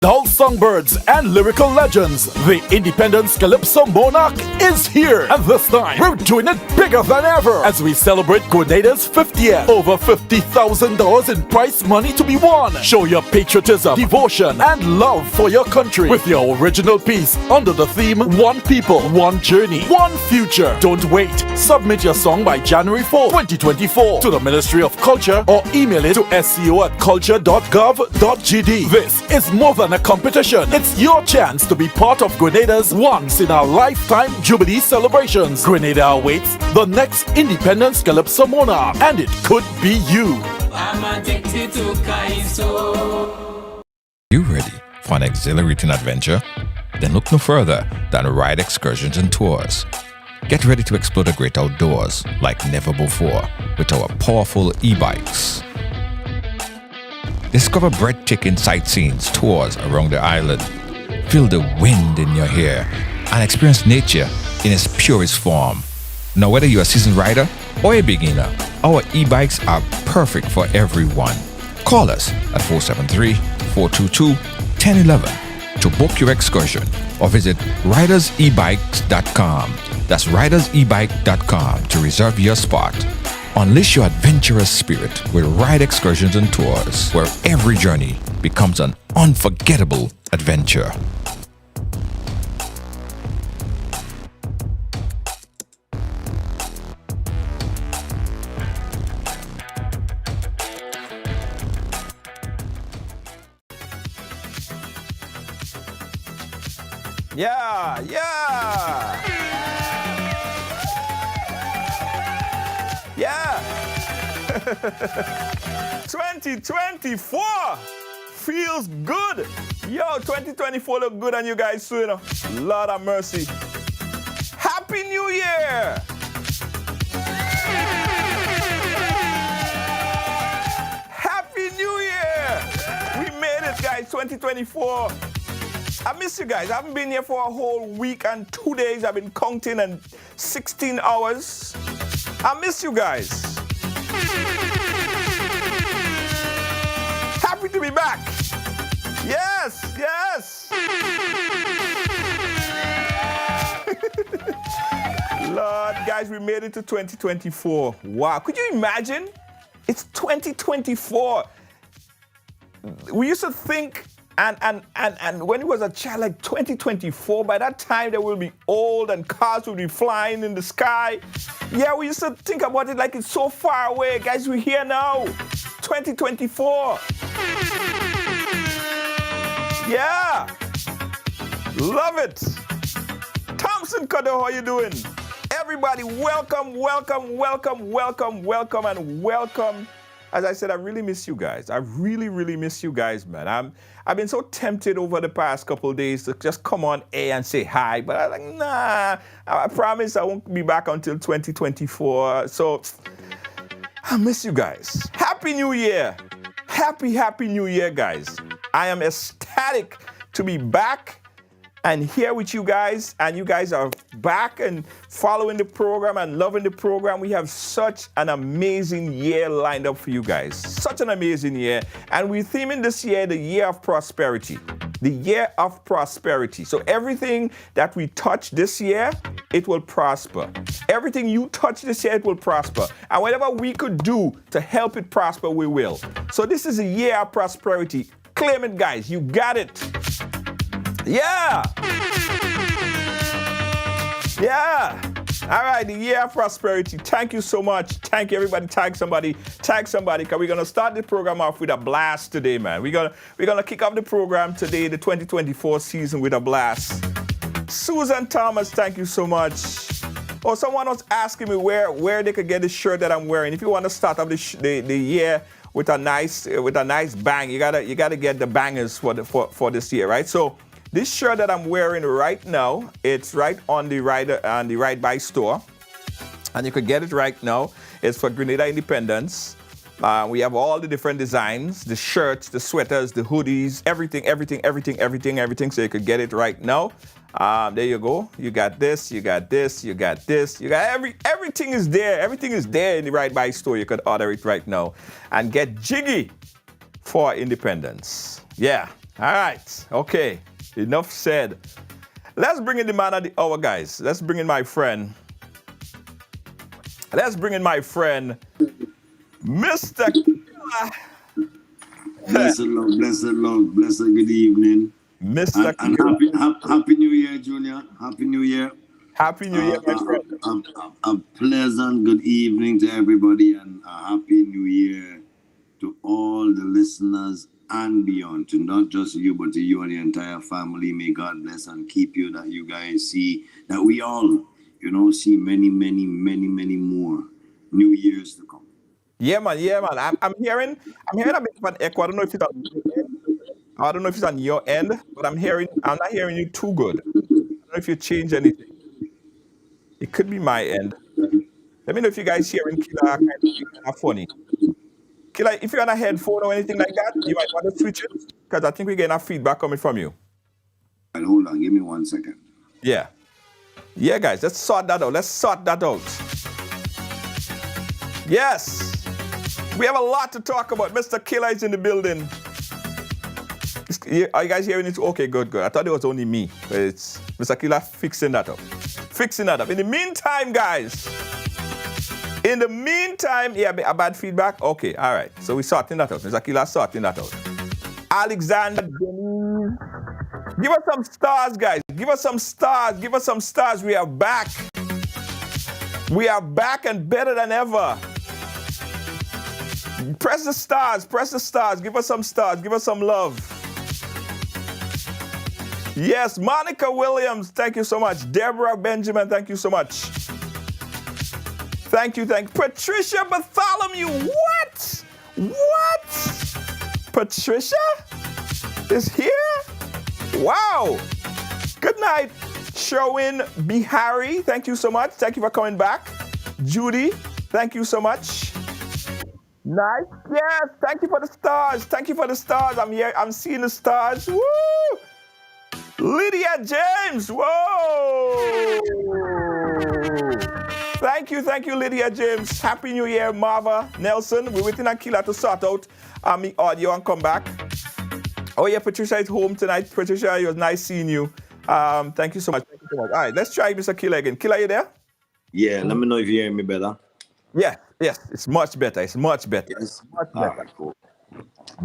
All songbirds and lyrical legends, the Independence Calypso Monarch is here. And this time, we're doing it bigger than ever as we celebrate Grenada's 50th. Over $50,000 in prize money to be won. Show your patriotism, devotion, and love for your country with your original piece under the theme One People, One Journey, One Future. Don't wait. Submit your song by January 4, 2024 to the Ministry of Culture or email it to sco@culture.gov.gd. This is more than a competition. It's your chance to be part of Grenada's once-in-a-lifetime Jubilee celebrations. Grenada awaits the next Independence Calypso Monarch, and it could be you. I'm addicted to Kaiso. You ready for an exhilarating adventure? Then look no further than Ride Excursions and Tours. Get ready to explore the great outdoors like never before with our powerful e-bikes. Discover breathtaking sightseeing tours around the island. Feel the wind in your hair and experience nature in its purest form. Now, whether you're a seasoned rider or a beginner, our e-bikes are perfect for everyone. Call us at 473-422-1011 to book your excursion or visit ridersebikes.com. That's ridersebike.com to reserve your spot. Unleash your adventurous spirit with Ride Excursions and Tours, where every journey becomes an unforgettable adventure. Yeah. 2024 feels good. Yo, 2024 look good on you guys too, you know. Lord have mercy. Happy New Year! Happy New Year! We made it, guys, 2024. I miss you guys. I haven't been here for a whole week and 2 days. I've been counting and 16 hours. I miss you guys. Happy to be back. Yes. Lord, guys, we made it to 2024. Wow, could you imagine? It's 2024. We used to think, and when he was a child, like 2024, by that time they will be old and cars will be flying in the sky. Yeah, we used to think about it like it's so far away. Guys, we're here now. 2024. Yeah. Love it. Thompson Cutter, how you doing? Everybody, welcome. As I said, I really miss you guys. I really miss you guys, man. I've been so tempted over the past couple of days to just come on air and say hi, but I was like, nah, I promise I won't be back until 2024. So I miss you guys. Happy New Year. happy New Year, guys. I am ecstatic to be back and here with you guys, and you guys are back and following the program and loving the program. We have such an amazing year lined up for you guys. Such an amazing year. And we're theming this year the year of prosperity. The year of prosperity. So everything that we touch this year, it will prosper. Everything you touch this year, it will prosper. And whatever we could do to help it prosper, we will. So this is a year of prosperity. Claim it, guys. You got it. Yeah. Yeah. All right, the year of prosperity. Thank you so much. Thank you, everybody. Tag somebody, because we're gonna start the program off with a blast today, man. We're gonna kick off the program today, the 2024 season, with a blast. Susan Thomas, thank you so much. Oh, someone was asking me where they could get the shirt that I'm wearing. If you want to start off the year with a nice bang, you gotta get the bangers for this year, right? So this shirt that I'm wearing right now, it's right on the Right Buy store, and you could get it right now. It's for Grenada Independence. We have all the different designs, the shirts, the sweaters, the hoodies, everything. So you could get it right now. There you go. You got this, you got this, you got this, you got everything is there. Everything is there in the Right Buy store. You could order it right now and get jiggy for independence. Yeah. All right. Okay. Enough said. Let's bring in the man of the hour, guys. Let's bring in my friend. Mr. Killa. Blessed love, blessed good evening. Mr. And happy New Year, Junior. Happy New Year. Happy New Year, my friend. A pleasant good evening to everybody, and a happy New Year to all the listeners and beyond, to not just you, but to you and the entire family. May God bless and keep you, that you guys see, that we all, see many more New Years to come. Yeah, man. I'm hearing a bit of an echo. I don't know if it's on your end, but I'm not hearing you too good. I don't know if you changed anything. It could be my end. Let me know if you guys hearing Killa kind of funny. Killa, if you're on a headphone or anything like that, you might want to switch it, because I think we're getting a feedback coming from you. And hold on, give me 1 second. Yeah. Yeah, guys, let's sort that out. Yes. We have a lot to talk about. Mr. Killa is in the building. Are you guys hearing it? Okay, good. I thought it was only me. But it's Mr. Killa fixing that up. In the meantime, guys. Yeah, a bad feedback? Okay, all right. So we're sorting that out. Mr. Killa sorting that out. Alexander, give us some stars, guys. Give us some stars. We are back. And better than ever. Press the stars. Give us some stars. Give us some love. Yes, Monica Williams, thank you so much. Deborah Benjamin, thank you so much. Thank you. Patricia Bartholomew, what? Patricia is here? Wow. Good night, Sherwin Bihari, thank you so much. Thank you for coming back. Judy, thank you so much. Nice. Yes, thank you for the stars. I'm here. I'm seeing the stars. Woo! Lydia James. Whoa! Thank you, Lydia James. Happy New Year, Marva Nelson. We're waiting on Killa to sort out the audio and come back. Oh yeah, Patricia is home tonight. Patricia, it was nice seeing you. Thank you so much. All right, let's try Mr. Killa again. Killa, you there? Yeah, let me know if you hear me better. Yeah, yes, it's much better. Yes. Much better. Right, cool.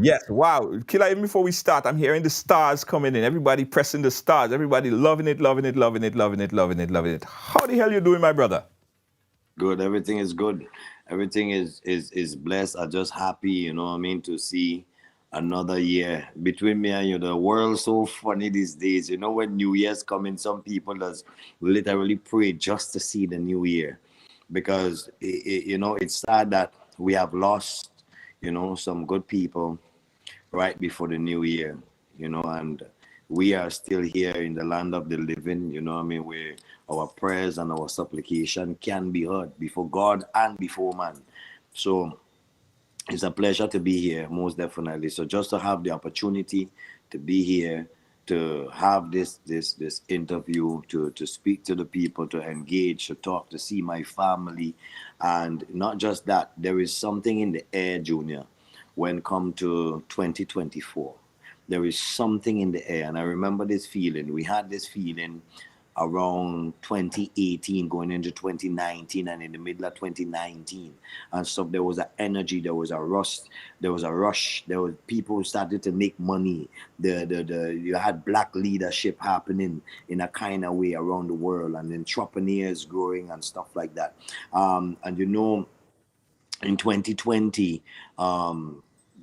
Yes, wow. Killa, even before we start, I'm hearing the stars coming in. Everybody pressing the stars. Everybody loving it. How the hell you doing, my brother? Good. Everything is good. Everything is blessed. I'm just happy, to see another year. Between me and you, the world's so funny these days. When New Year's coming, some people just literally pray just to see the new year. Because, it's sad that we have lost, some good people right before the new year, and we are still here in the land of the living, where our prayers and our supplication can be heard before God and before man. So It's a pleasure to be here, most definitely. So just to have the opportunity to be here, to have this interview, to speak to the people, to engage, to talk, to see my family, and not just that, there is something in the air, Junior, when come to 2024. There is something in the air, and I remember this feeling. We had this feeling around 2018 going into 2019, and in the middle of 2019 and stuff, there was an energy, there was a rush, there was people who started to make money. The you had black leadership happening in a kind of way around the world, and entrepreneurs growing and stuff like that. And in 2020,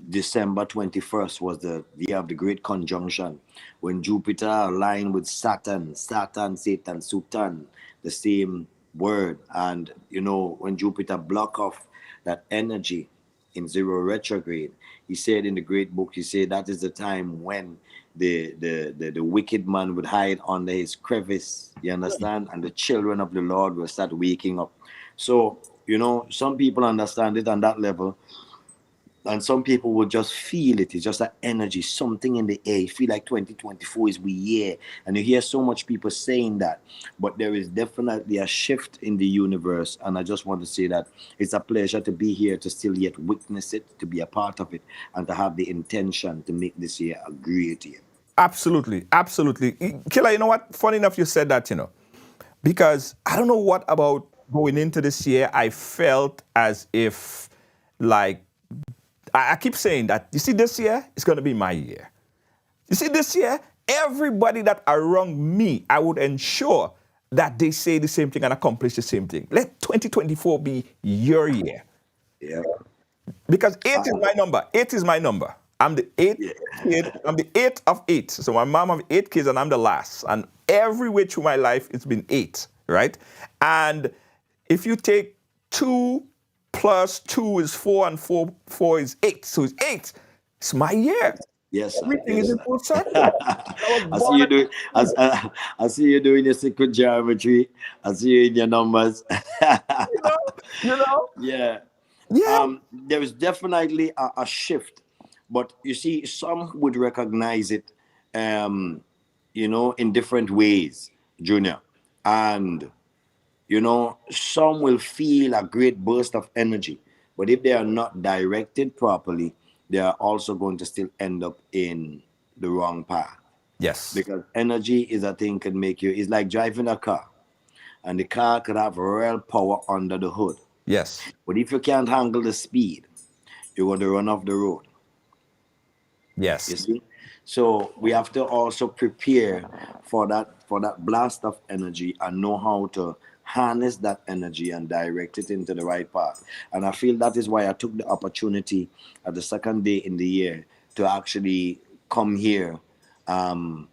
December 21st was the year of the great conjunction, when Jupiter aligned with Saturn, Satan, Sutan, the same word. And when Jupiter block off that energy in zero retrograde, he said in the great book, he said that is the time when the wicked man would hide under his crevice, you understand, and the children of the Lord will start waking up. So some people understand it on that level, and some people will just feel it. It's just that energy, something in the air. You feel like 2024 is we year, and you hear so much people saying that. But there is definitely a shift in the universe, and I just want to say that it's a pleasure to be here, to still yet witness it, to be a part of it, and to have the intention to make this year a great year. Absolutely, absolutely. Killa, you know what? Funny enough, you said that, because I don't know what about going into this year, I felt as if, like, I keep saying that, you see, this year is going to be my year. You see, this year, everybody that around me, I would ensure that they say the same thing and accomplish the same thing. Let 2024 be your year. Yeah. Because 8 is my number. 8 is my number. I'm the eighth kid. I'm the 8th of 8. So my mom have 8 kids and I'm the last. And every way through my life, it's been 8, right? And if you take 2 plus 2 is 4 and 4 is 8. So it's 8. It's my year. Yes, sir. Everything Yes, is in sir. full circle. I was I see born you doing. I see you doing your secret geometry. I see you in your numbers. you know, you know? Yeah. Yeah. There is definitely a shift, but you see, some would recognize it, in different ways, Junior, and some will feel a great burst of energy, but if they are not directed properly, they are also going to still end up in the wrong path. Yes. Because energy is a thing can make you. It's like driving a car, and the car could have real power under the hood. Yes. But if you can't handle the speed, you're going to run off the road. Yes. You see? So we have to also prepare for that blast of energy and know how to harness that energy and direct it into the right path. And I feel that is why I took the opportunity at the second day in the year to actually come here. And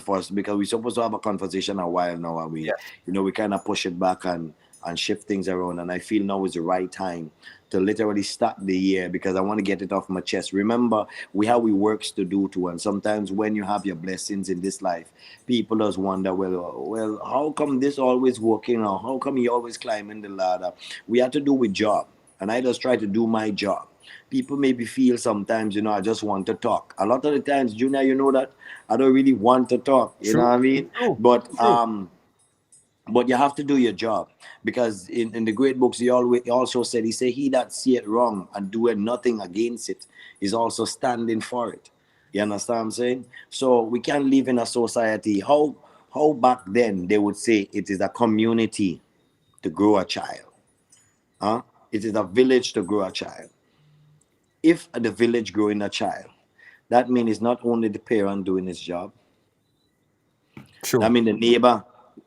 for us, because we're supposed to have a conversation a while now, and we, Yes. we kind of push it back and shift things around. And I feel now is the right time to literally start the year, because I want to get it off my chest. Remember, we have works to do too, and sometimes when you have your blessings in this life, people just wonder, well, how come this always working out? How come you always climbing the ladder? We have to do with job, and I just try to do my job. People maybe feel sometimes, I just want to talk. A lot of the times, Junior, you know that I don't really want to talk. You know what I mean? True. But you have to do your job, because in the great books he also said, he said, he that see it wrong and doeth nothing against it is also standing for it. You understand what I'm saying? So we can't live in a society, how back then they would say it is a community to grow a child. It is a village to grow a child. If the village growing a child, that means it's not only the parent doing his job, True. that means the neighbor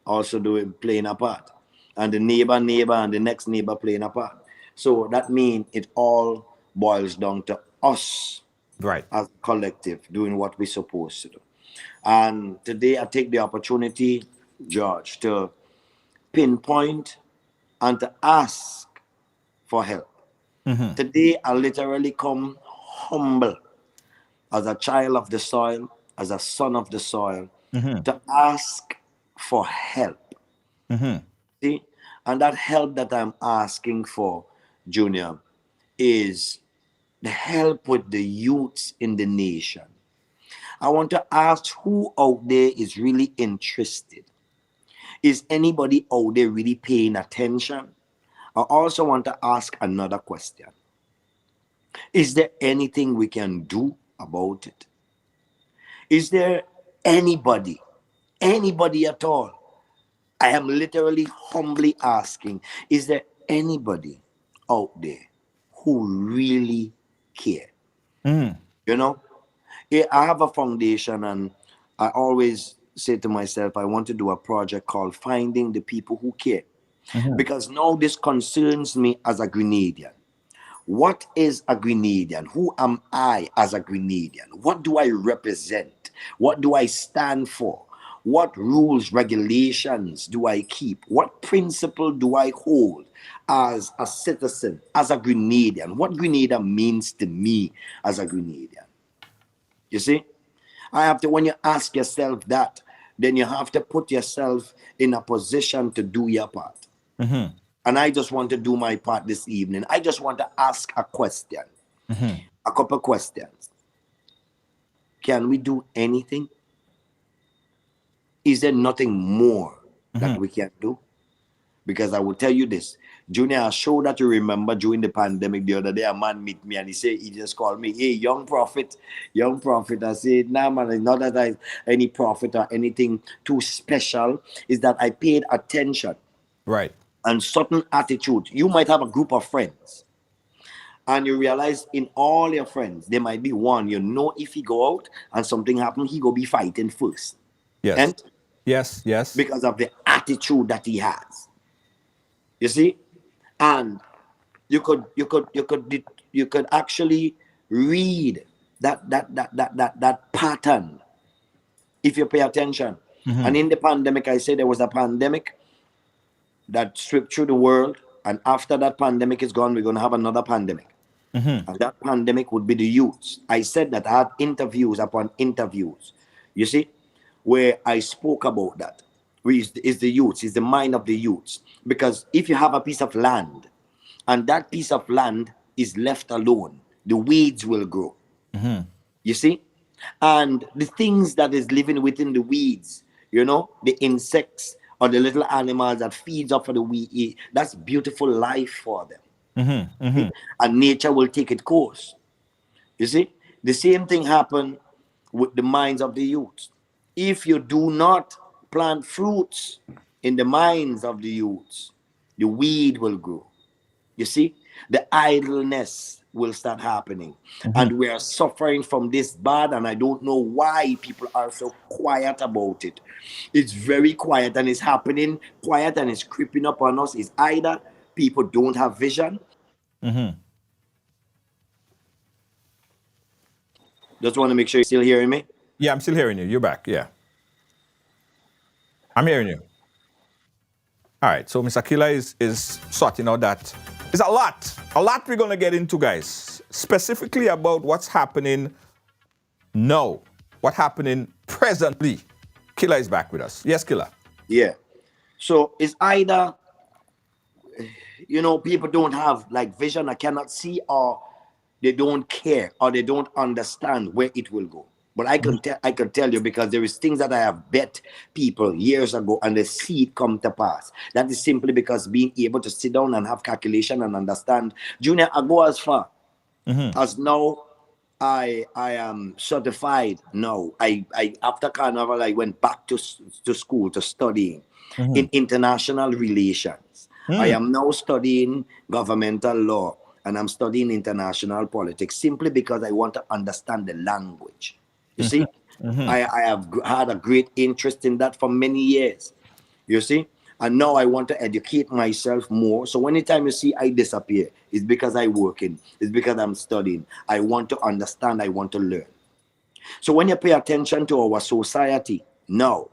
also playing a part, and the neighbor and the next neighbor playing a part. So that means it all boils down to us Right. as a collective doing what we're supposed to do. And today I take the opportunity, George, to pinpoint and to ask for help. Today I literally come humble as a child of the soil, as a son of the soil, to ask for help. See? And that help that I'm asking for, Junior, is the help with the youths in the nation. I want to ask who out there is really interested. Is anybody out there really paying attention? I also want to ask another question. Is there anything we can do about it? Is there anybody at all? I am literally humbly asking, is there anybody out there who really care? You know, I have a foundation, and I always say to myself, I want to do a project called Finding the People Who Care. Because now this concerns me as a Grenadian. What is a Grenadian? Who am I as a Grenadian? What do I represent? What do I stand for? What rules, regulations do I keep? What principle do I hold as a citizen, as a Grenadian? What Grenada means to me as a Grenadian? You see? I have to, when you ask yourself that, then you have to put yourself in a position to do your part. And I just want to do my part this evening. I just want to ask a question, a couple questions. Can we do anything? Is there nothing more that we can do? Because I will tell you this, Junior, I'm sure that you remember during the pandemic the other day, a man meet me and he just called me, hey, young prophet. I said, nah, man, it's not that I any prophet or anything too special. Is that I paid attention. Right. And certain attitude. You might have a group of friends, and you realize in all your friends, there might be one, you know, if he go out and something happen, he go be fighting first. Yes. And Yes. because of the attitude that he has. You see? And you could actually read that pattern if you pay attention. And in the pandemic, I said there was a pandemic that stripped through the world, and after that pandemic is gone, we're going to have another pandemic. And that pandemic would be the youths. I said that I had interviews upon interviews, you see, where I spoke about that. Is the youths, is the mind of the youths. Because if you have a piece of land, and that piece of land is left alone, the weeds will grow. You see? And the things that is living within the weeds, you know, the insects, or the little animals that feeds off of the weed, that's beautiful life for them. And nature will take its course. You see, the same thing happened with the minds of the youth. If you do not plant fruits in the minds of the youths, the weed will grow. You see, the idleness will start happening. And we are suffering from this bad, and I don't know why people are so quiet about it. It's very quiet, and it's happening quiet, and it's creeping up on us. It's either people don't have vision. Just want to make sure you're still hearing me. Yeah, I'm still hearing you. You're back. Yeah. I'm hearing you. All right. So Mr. Killa is sorting out that. It's a lot we're going to get into, guys, specifically about what's happening now, what's happening presently. Killa is back with us. Yes, Killa. Yeah. So it's either, you know, people don't have like vision, I cannot see, or they don't care, or they don't understand where it will go. But I can tell you, because there is things that I have bet people years ago, and they see it come to pass. That is simply because being able to sit down and have calculation and understand. Junior, I go as far as now I am certified now. I after Carnival, I went back to school to studying in international relations. I am now studying governmental law, and I'm studying international politics simply because I want to understand the language. You see, I have had a great interest in that for many years. You see, and now I want to educate myself more. So anytime you see I disappear, it's because I'm working. It's because I'm studying. I want to understand. I want to learn. So when you pay attention to our society now,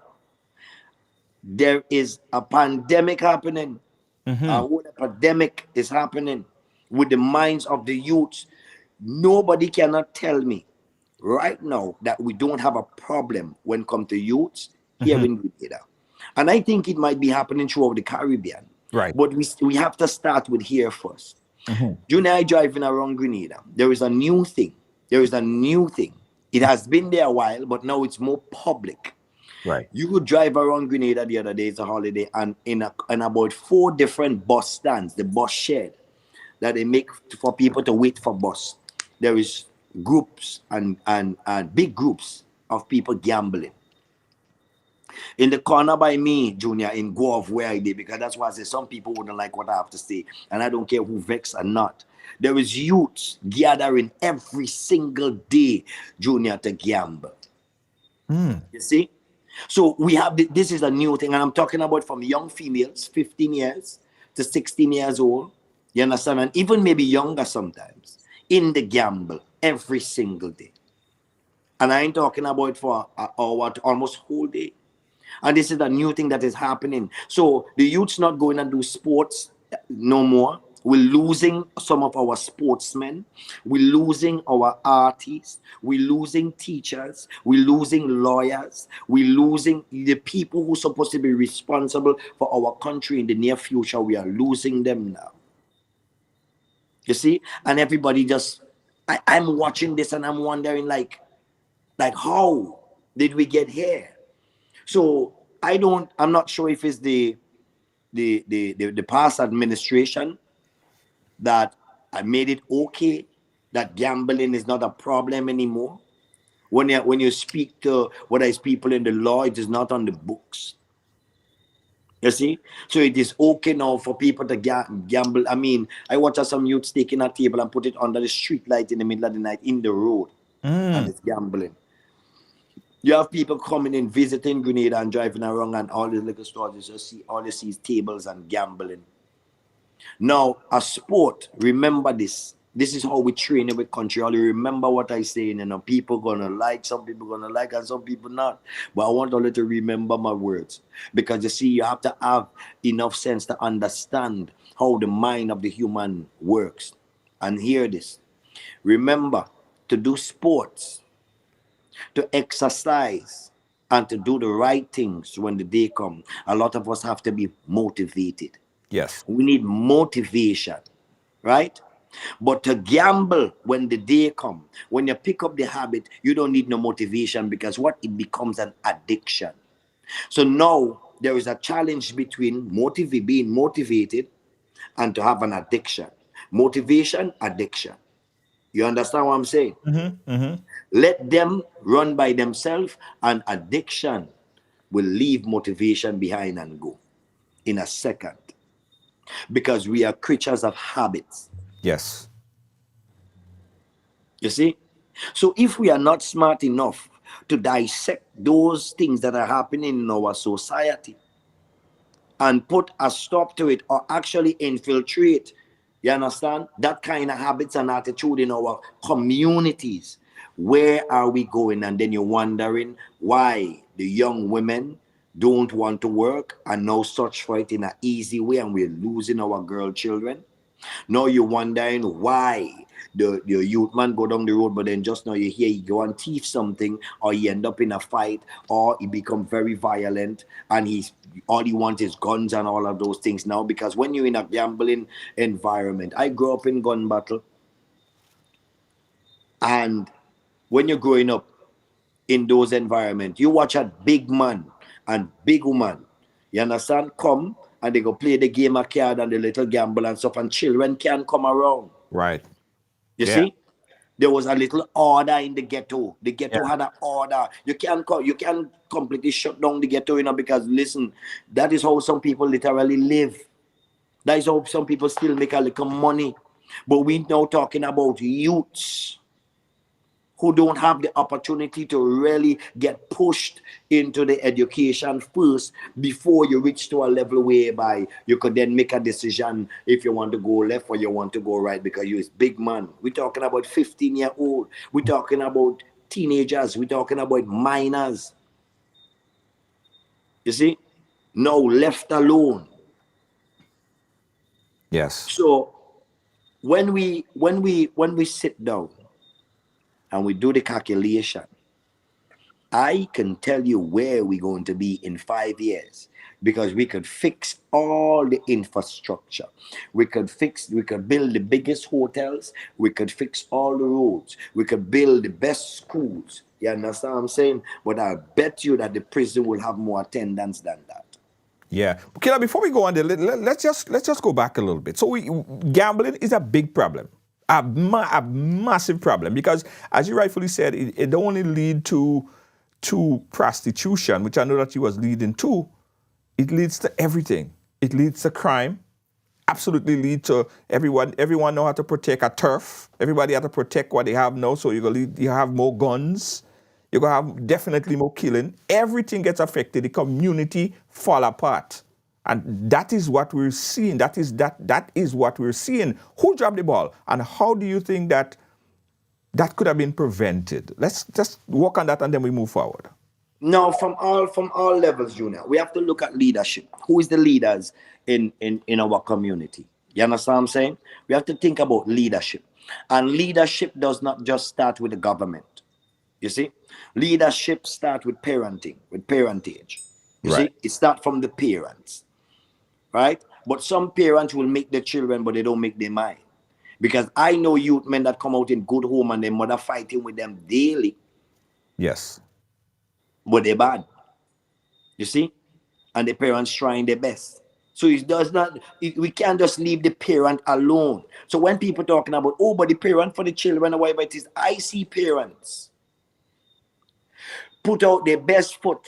there is a pandemic happening. A whole epidemic is happening with the minds of the youths. Nobody cannot tell me right now that we don't have a problem when it comes to youths here in Grenada. And I think it might be happening throughout the Caribbean. Right. But we have to start with here first. Junior, I driving around Grenada. There is a new thing. There is a new thing. It has been there a while, but now it's more public. Right. You could drive around Grenada the other day, it's a holiday, and in about 4 different bus stands, the bus shed that they make for people to wait for bus. There is groups and big groups of people gambling. In the corner by me, Junior, in Guelph, where I did, because that's why I say some people wouldn't like what I have to say, and I don't care who vex or not. There is youths gathering every single day, Junior, to gamble. You see? So we have this is a new thing, and I'm talking about from young females, 15 years to 16 years old. You understand? And even maybe younger sometimes in the gamble every single day. And I ain't talking about for almost whole day. And this is a new thing that is happening. So the youth's not going and do sports no more. We're losing some of our sportsmen. We're losing our artists. We're losing teachers. We're losing lawyers. We're losing the people who are supposed to be responsible for our country in the near future. We are losing them now. You see? And everybody just, I'm watching this and I'm wondering like how did we get here? So I'm not sure if it's the past administration that I made it okay that gambling is not a problem anymore. When you speak to what is people in the law, it is not on the books. You see? So it is okay now for people to gamble. I mean, I watch some youths taking a table and put it under the street light in the middle of the night in the road. And it's gambling. You have people coming in, visiting Grenada and driving around, and all the liquor stores, all you see is tables and gambling. Now, a sport, remember this. This is how we train every country. Only remember what I say. People gonna like, some people gonna like, and some people not. But I want all you to remember my words. Because you see, you have to have enough sense to understand how the mind of the human works. And hear this. Remember to do sports, to exercise, and to do the right things when the day comes. A lot of us have to be motivated. Yes. We need motivation, right? But to gamble when the day comes, when you pick up the habit, you don't need no motivation, because it becomes an addiction. So now there is a challenge between being motivated and to have an addiction. Motivation, addiction. You understand what I'm saying? Let them run by themselves, and addiction will leave motivation behind and go in a second. Because we are creatures of habits. Yes. You see? So if we are not smart enough to dissect those things that are happening in our society and put a stop to it, or actually infiltrate, you understand, that kind of habits and attitude in our communities, where are we going? And then you're wondering why the young women don't want to work and now search for it in an easy way, and we're losing our girl children. Now you're wondering why the youth man go down the road, but then just now you hear he go and thief something, or he end up in a fight, or he become very violent, and all he wants is guns and all of those things now. Because when you're in a gambling environment, I grew up in gun battle, and when you're growing up in those environments, you watch a big man and big woman, you understand, come and they go play the game of card and the little gamble and stuff, and children can't come around. Right. You see? There was a little order in the ghetto. The ghetto had an order. You can't completely shut down the ghetto, because listen, that is how some people literally live. That is how some people still make a little money. But we're now talking about youths who don't have the opportunity to really get pushed into the education first before you reach to a level whereby you could then make a decision if you want to go left or you want to go right, because you're a big man. We're talking about 15-year-old. We're talking about teenagers. We're talking about minors. You see? Now left alone. Yes. So when we sit down and we do the calculation, I can tell you where we're going to be in 5 years, because we could fix all the infrastructure. We could build the biggest hotels. We could fix all the roads. We could build the best schools. You understand what I'm saying? But I bet you that the prison will have more attendance than that. Yeah. Killa, before we go on there, let's just go back a little bit. So gambling is a big problem, a massive problem, because as you rightfully said, it don't only lead to prostitution, which I know that you was leading to. It leads to everything. It leads to crime. Absolutely lead to everyone know how to protect a turf. Everybody have to protect what they have now. So you have more guns. You're going to have definitely more killing. Everything gets affected. The community fall apart. And that is what we're seeing. That is what we're seeing. Who dropped the ball? And how do you think that could have been prevented? Let's just work on that and then we move forward. Now, from all levels, Junior, we have to look at leadership. Who is the leaders in our community? You understand what I'm saying? We have to think about leadership. And leadership does not just start with the government. You see? Leadership starts with parenting, with parentage. You see? It starts from the parents. Right? But some parents will make their children, but they don't make their mind. Because I know youth men that come out in good home and their mother fighting with them daily. Yes. But they're bad. You see? And the parents trying their best. So we can't just leave the parent alone. So when people talking about, oh, but the parent for the children or whatever it is, I see parents put out their best foot,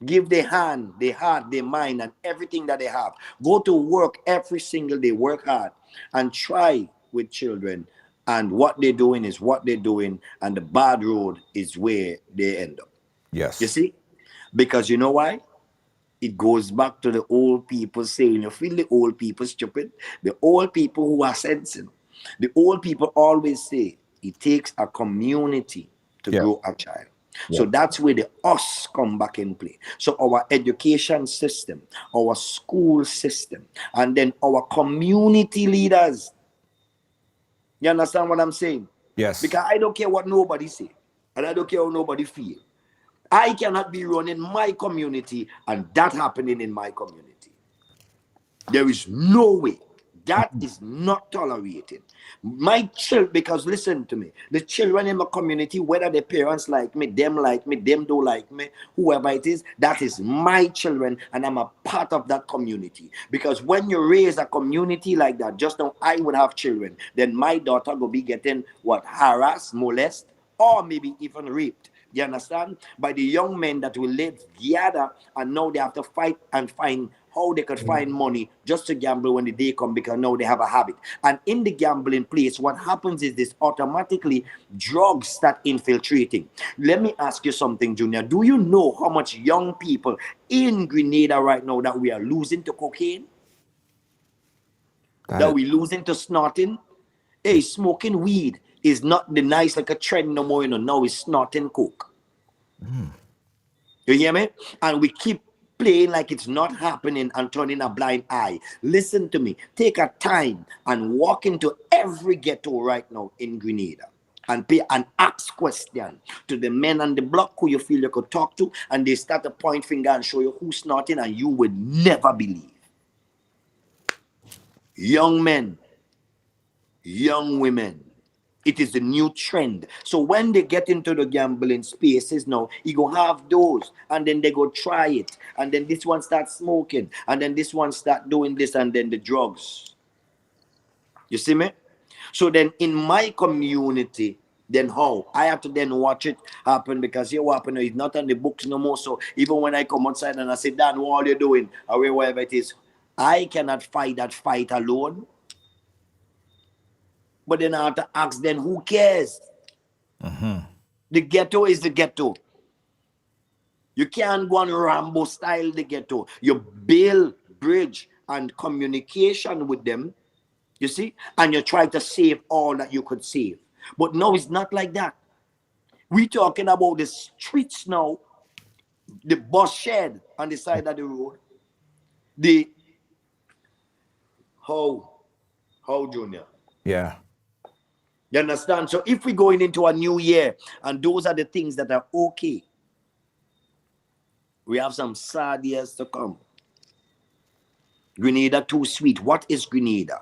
give their hand, their heart, their mind, and everything that they have. Go to work every single day, work hard, and try with children. And what they're doing is what they're doing, and the bad road is where they end up. Yes. You see? Because you know why? It goes back to the old people saying, you feel the old people stupid? The old people who are sensing. The old people always say, it takes a community to grow a child. So that's where the us come back in play. So our education system, our school system, and then our community leaders. You understand what I'm saying? Yes. Because I don't care what nobody say, and I don't care how nobody feel. I cannot be running my community and that happening in my community. There is no way. That is not tolerated. My children, because listen to me, the children in my community, whether their parents like me, them don't like me, whoever it is, that is my children, and I'm a part of that community. Because when you raise a community like that, just now I would have children, then my daughter will be getting harassed, molested, or maybe even raped. You understand? By the young men that will live together, and now they have to fight and find how they could find money just to gamble when the day comes, because now they have a habit. And in the gambling place, what happens is this: automatically drugs start infiltrating. Let me ask you something, Junior. Do you know how much young people in Grenada right now that we are losing to cocaine? That we're losing to snorting? Hey, smoking weed is not the nice like a trend no more, now it's snorting coke. You hear me? And we keep playing like it's not happening and turning a blind eye. Listen to me. Take a time and walk into every ghetto right now in Grenada and pay an ask question to the men on the block who you feel you could talk to, and they start to point finger and show you who's snorting, and you would never believe. Young men, young women, it is the new trend. So when they get into the gambling spaces now, you go have those, and then they go try it, and then this one starts smoking, and then this one start doing this, and then the drugs. You see me? So then in my community, then how? I have to then watch it happen, because here what happened is not on the books no more. So even when I come outside and I say, Dan, what are you doing? Or wherever it is, I cannot fight that fight alone. But then I have to ask them, who cares? The ghetto is the ghetto. You can't go on Rambo style the ghetto. You build bridge and communication with them, you see, and you try to save all that you could save. But no, it's not like that. We're talking about the streets now, the bus shed on the side of the road, how Junior? Yeah. You understand? So if we're going into a new year and those are the things that are okay, We have some sad years to come. Grenada too sweet. What is Grenada?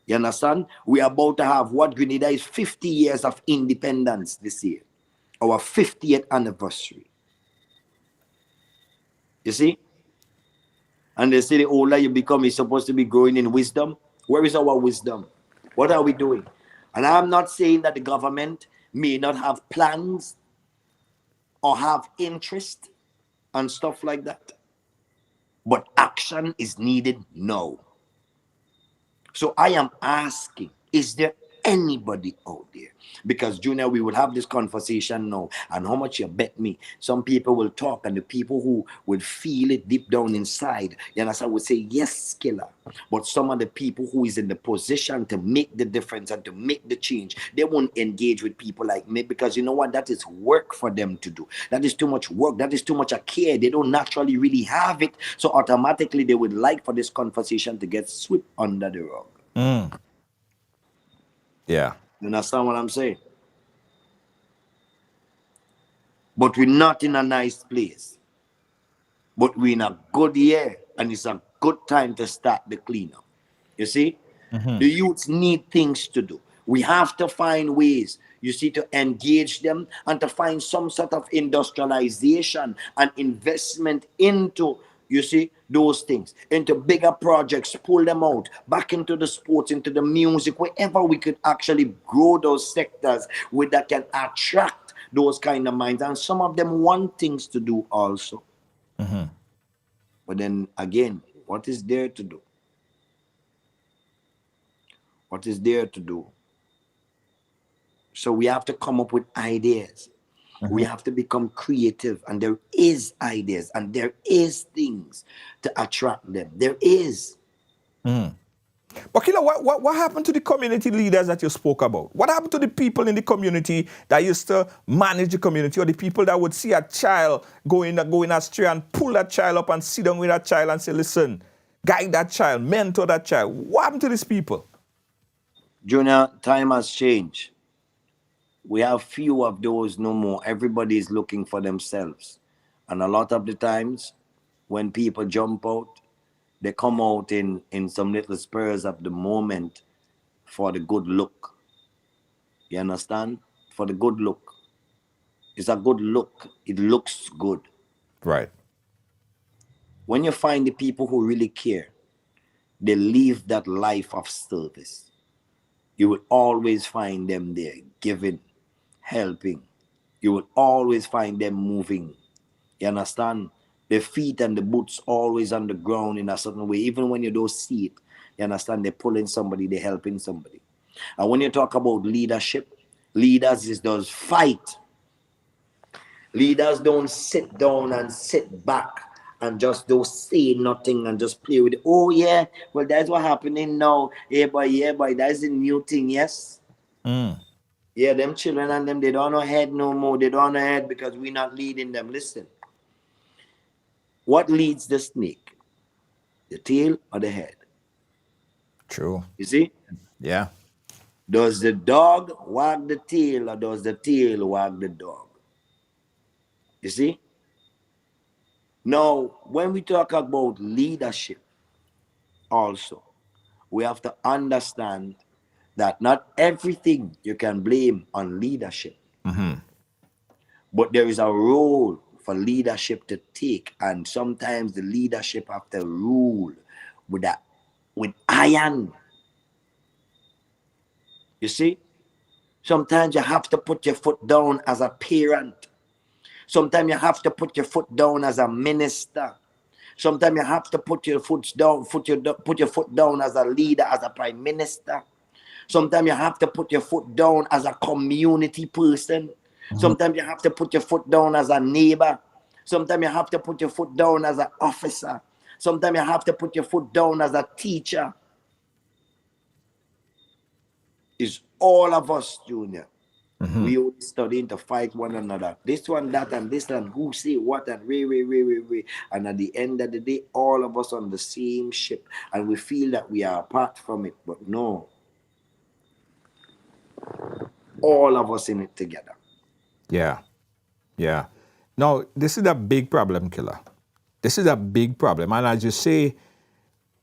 You understand? We are about to have what Grenada is 50 years of independence this year. Our 50th anniversary. You see? And they say the older you become, you're supposed to be growing in wisdom. Where is our wisdom? What are we doing? And I'm not saying that the government may not have plans or have interest and stuff like that. But action is needed now. So I am asking, is there anybody out there? Because Junior, we will have this conversation now. And how much you bet me? Some people will talk, and the people who will feel it deep down inside, you understand, would say, yes, Killa. But some of the people who is in the position to make the difference and to make the change, they won't engage with people like me, because you know what? That is work for them to do. That is too much work. That is too much a care. They don't naturally really have it. So automatically they would like for this conversation to get swept under the rug. Yeah. You understand what I'm saying? But we're not in a nice place. But we're in a good year, and it's a good time to start the cleanup. You see? The youths need things to do. We have to find ways, you see, to engage them and to find some sort of industrialization and investment into, you see, those things, into bigger projects, pull them out, back into the sports, into the music, wherever we could actually grow those sectors with that can attract those kind of minds. And some of them want things to do also. But then again, what is there to do? What is there to do? So we have to come up with ideas. We have to become creative, and there is ideas and there is things to attract them. There is. But Killa, what happened to the community leaders that you spoke about? What happened to the people in the community that used to manage the community, or the people that would see a child going astray and pull that child up and sit down with that child and say, listen, guide that child, mentor that child? What happened to these people? Junior, time has changed. We have few of those no more. Everybody is looking for themselves. And a lot of the times when people jump out, they come out in some little spurs of the moment for the good look. You understand? For the good look. It's a good look. It looks good. Right. When you find the people who really care, they live that life of service. You will always find them there, giving, helping. You will always find them moving. You understand? Their feet and the boots always on the ground in a certain way. Even when you don't see it, you understand, they're pulling somebody, they're helping somebody. And when you talk about leadership, leaders is those fight. Leaders don't sit down and sit back and just don't say nothing and just play with it. Oh yeah, well that's what happening now. Yeah boy, that's a new thing, yes? Yeah, them children and them, they don't know head no more. They don't know head because we're not leading them. Listen. What leads the snake? The tail or the head? True. You see? Yeah. Does the dog wag the tail, or does the tail wag the dog? You see? Now, when we talk about leadership, also, we have to understand that not everything you can blame on leadership. But there is a role for leadership to take, and sometimes the leadership have to rule with iron. You see? Sometimes you have to put your foot down as a parent. Sometimes you have to put your foot down as a minister. Sometimes you have to put your foot down as a leader, as a prime minister. Sometimes you have to put your foot down as a community person. Sometimes you have to put your foot down as a neighbor. Sometimes you have to put your foot down as an officer. Sometimes you have to put your foot down as a teacher. It's all of us, Junior. We all studying to fight one another. This one, that, and this one, who say what, and way. And at the end of the day, all of us on the same ship. And we feel that we are apart from it. But no. All of us in it together. Yeah. Yeah. Now, this is a big problem, Killer. This is a big problem. And as you say,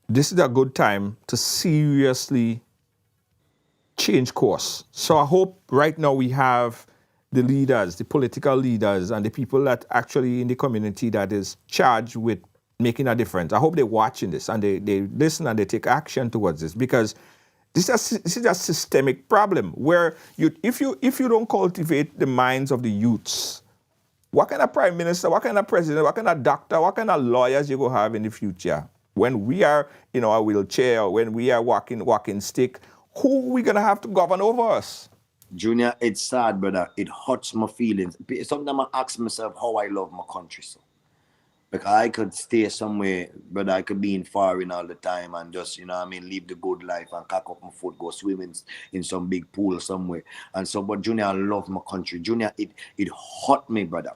this is a good time to seriously change course. So I hope right now we have the leaders, the political leaders, and the people that actually in the community that is charged with making a difference. I hope they're watching this and they listen and they take action towards this, because this is a systemic problem where if you don't cultivate the minds of the youths, what kind of prime minister, what kind of president, what kind of doctor, what kind of lawyers you go have in the future? When we are in our wheelchair, when we are walking stick, who we gonna have to govern over us? Junior, it's sad, brother. It hurts my feelings. Sometimes I ask myself how I love my country so. Because I could stay somewhere, but I could be in foreign all the time and just, live the good life and cock up my foot, go swimming in some big pool somewhere. And so, but Junior, I love my country. Junior, it hurt me, brother.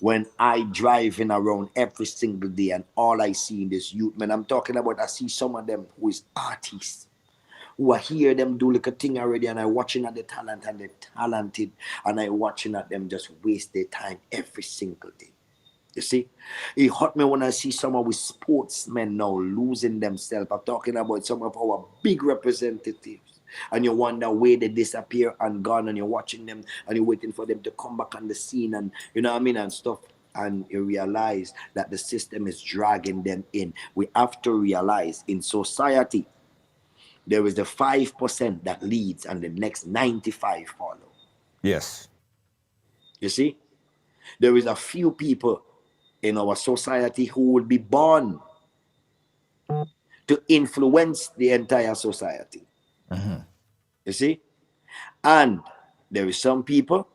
When I driving around every single day and all I see in this youth, man, I'm talking about, I see some of them who is artists, who I hear them do like a thing already, and I watching at the talent and they're talented, and I watching at them just waste their time every single day. You see, it hurt me when I see some of our sportsmen now losing themselves. I'm talking about some of our big representatives. And you wonder where they disappear and gone, and you're watching them and you're waiting for them to come back on the scene, and you know what I mean, and stuff. And you realize that the system is dragging them in. We have to realize in society, there is the 5% that leads and the next 95 follow. Yes. You see, there is a few people in our society who will be born to influence the entire society. You see? And there is some people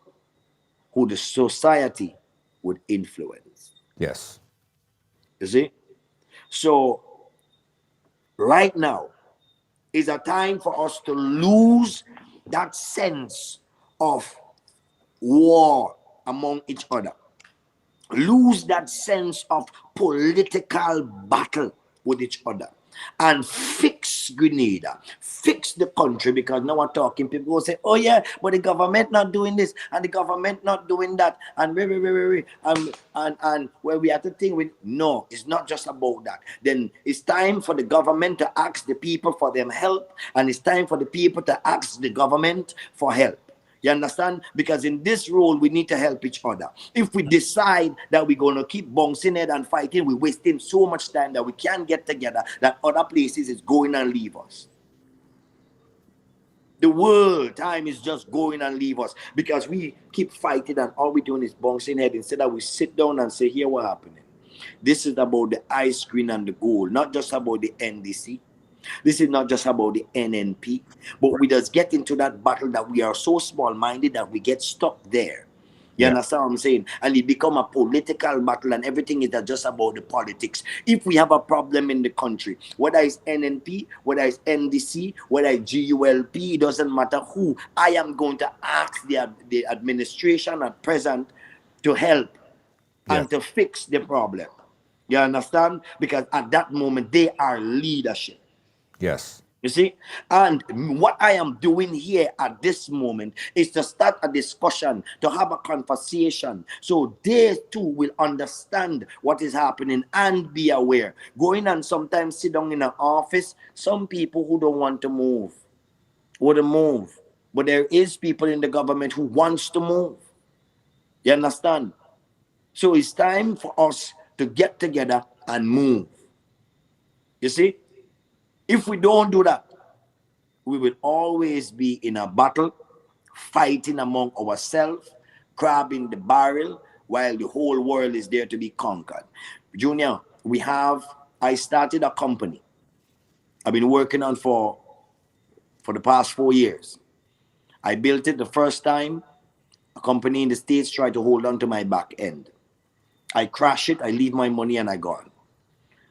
who the society would influence. Yes. You see? So right now is a time for us to lose that sense of war among each other. Lose that sense of political battle with each other and fix Grenada, fix the country. Because now I'm talking, people will say, oh yeah, but the government not doing this and the government not doing that, and where we have to think with, no, it's not just about that. Then it's time for the government to ask the people for them help, and it's time for the people to ask the government for help. You understand? Because in this role, we need to help each other. If we decide that we're going to keep bouncing it and fighting, we're wasting so much time that we can't get together, that other places is going and leave us. The world time is just going and leave us because we keep fighting and all we're doing is bouncing head instead of we sit down and say, here what happening. This is about the ice cream and the gold, not just about the NDC. This is not just about the NNP, but we just get into that battle that we are so small-minded that we get stuck there. You understand what I'm saying? And it become a political battle, and everything is just about the politics. If we have a problem in the country, whether it's NNP, whether it's NDC, whether it's GULP, it doesn't matter who, I am going to ask the administration at present to help and to fix the problem. You understand? Because at that moment, they are leadership. Yes. You see? And what I am doing here at this moment is to start a discussion, to have a conversation, so they too will understand what is happening and be aware. Going and sometimes sit down in an office, some people who don't want to move wouldn't move. But there is people in the government who wants to move. You understand? So it's time for us to get together and move. You see? If we don't do that, we will always be in a battle, fighting among ourselves, grabbing the barrel, while the whole world is there to be conquered. Junior, I started a company. I've been working on for the past 4 years. I built it the first time. A company in the States tried to hold on to my back end. I crash it, I leave my money, and I gone.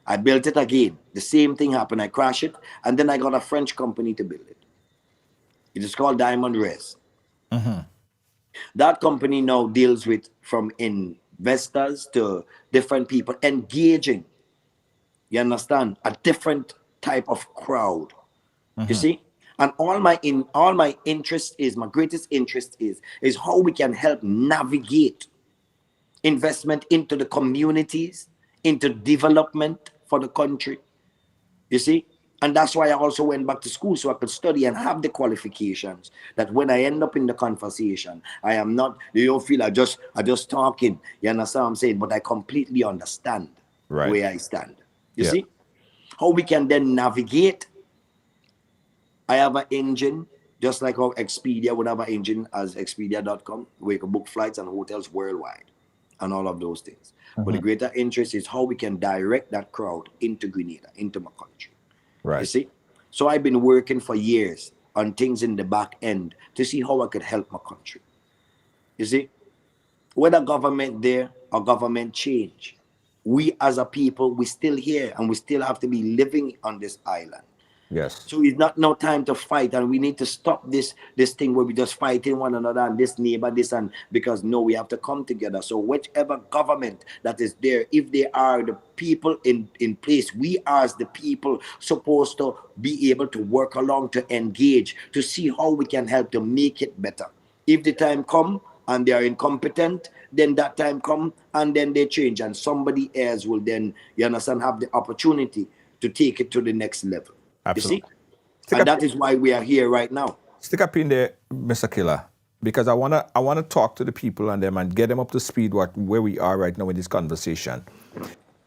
I built it again. The same thing happened. I crashed it, and then I got a French company to build it. It is called Diamond Res. That company now deals with from investors to different people, engaging, you understand, a different type of crowd. You see? And all my interest is, my greatest interest is how we can help navigate investment into the communities, into development for the country. You see? And that's why I also went back to school so I could study and have the qualifications. That when I end up in the conversation, I am not, you don't feel I just talking. You understand what I'm saying? But I completely understand Right. where I stand. You Yeah. see? How we can then navigate. I have an engine, just like how Expedia would have an engine as Expedia.com, where you can book flights and hotels worldwide and all of those things. But the greater interest is how we can direct that crowd into Grenada, into my country. Right. You see? So I've been working for years on things in the back end to see how I could help my country. You see? Whether government there or government change, we as a people, we still here and we still have to be living on this island. Yes. So it's not no time to fight, and we need to stop this thing where we just fighting one another and this neighbor, this, and because no, we have to come together. So whichever government that is there, if they are the people in place, we as the people supposed to be able to work along, to engage, to see how we can help to make it better. If the time come and they are incompetent, then that time come and then they change, and somebody else will then, you understand, have the opportunity to take it to the next level. Absolutely. You see? And that is why we are here right now. Stick up in there, Mr. Killa, because I wanna talk to the people and them and get them up to speed where we are right now in this conversation.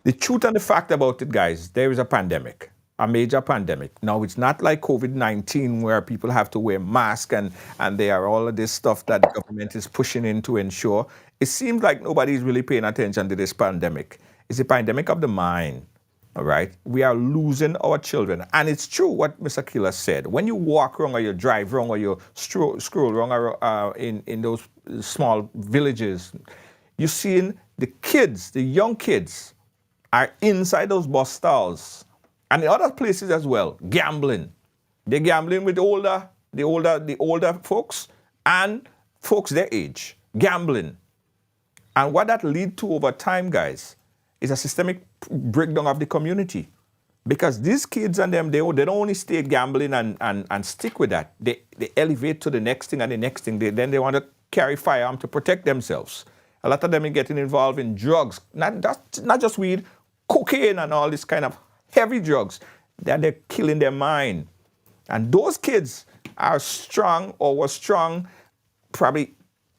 The truth and the fact about it, guys, there is a pandemic, a major pandemic. Now, it's not like COVID-19 where people have to wear masks and there are all of this stuff that the government is pushing in to ensure. It seems like nobody's really paying attention to this pandemic. It's a pandemic of the mind. All right, we are losing our children, and it's true what Mr. Killa said. When you walk wrong, or you drive wrong, or you scroll wrong in those small villages, you're seeing the kids, the young kids, are inside those bus stalls, and in other places as well, gambling. They're gambling with the older folks and folks their age, gambling. And what that lead to over time, guys, is a systemic breakdown of the community. Because these kids and them, they don't only stay gambling and stick with that. They elevate to the next thing and the next thing. Then they want to carry firearm to protect themselves. A lot of them are getting involved in drugs, not just weed, cocaine and all this kind of heavy drugs. They're killing their mind. And those kids are strong or were strong, probably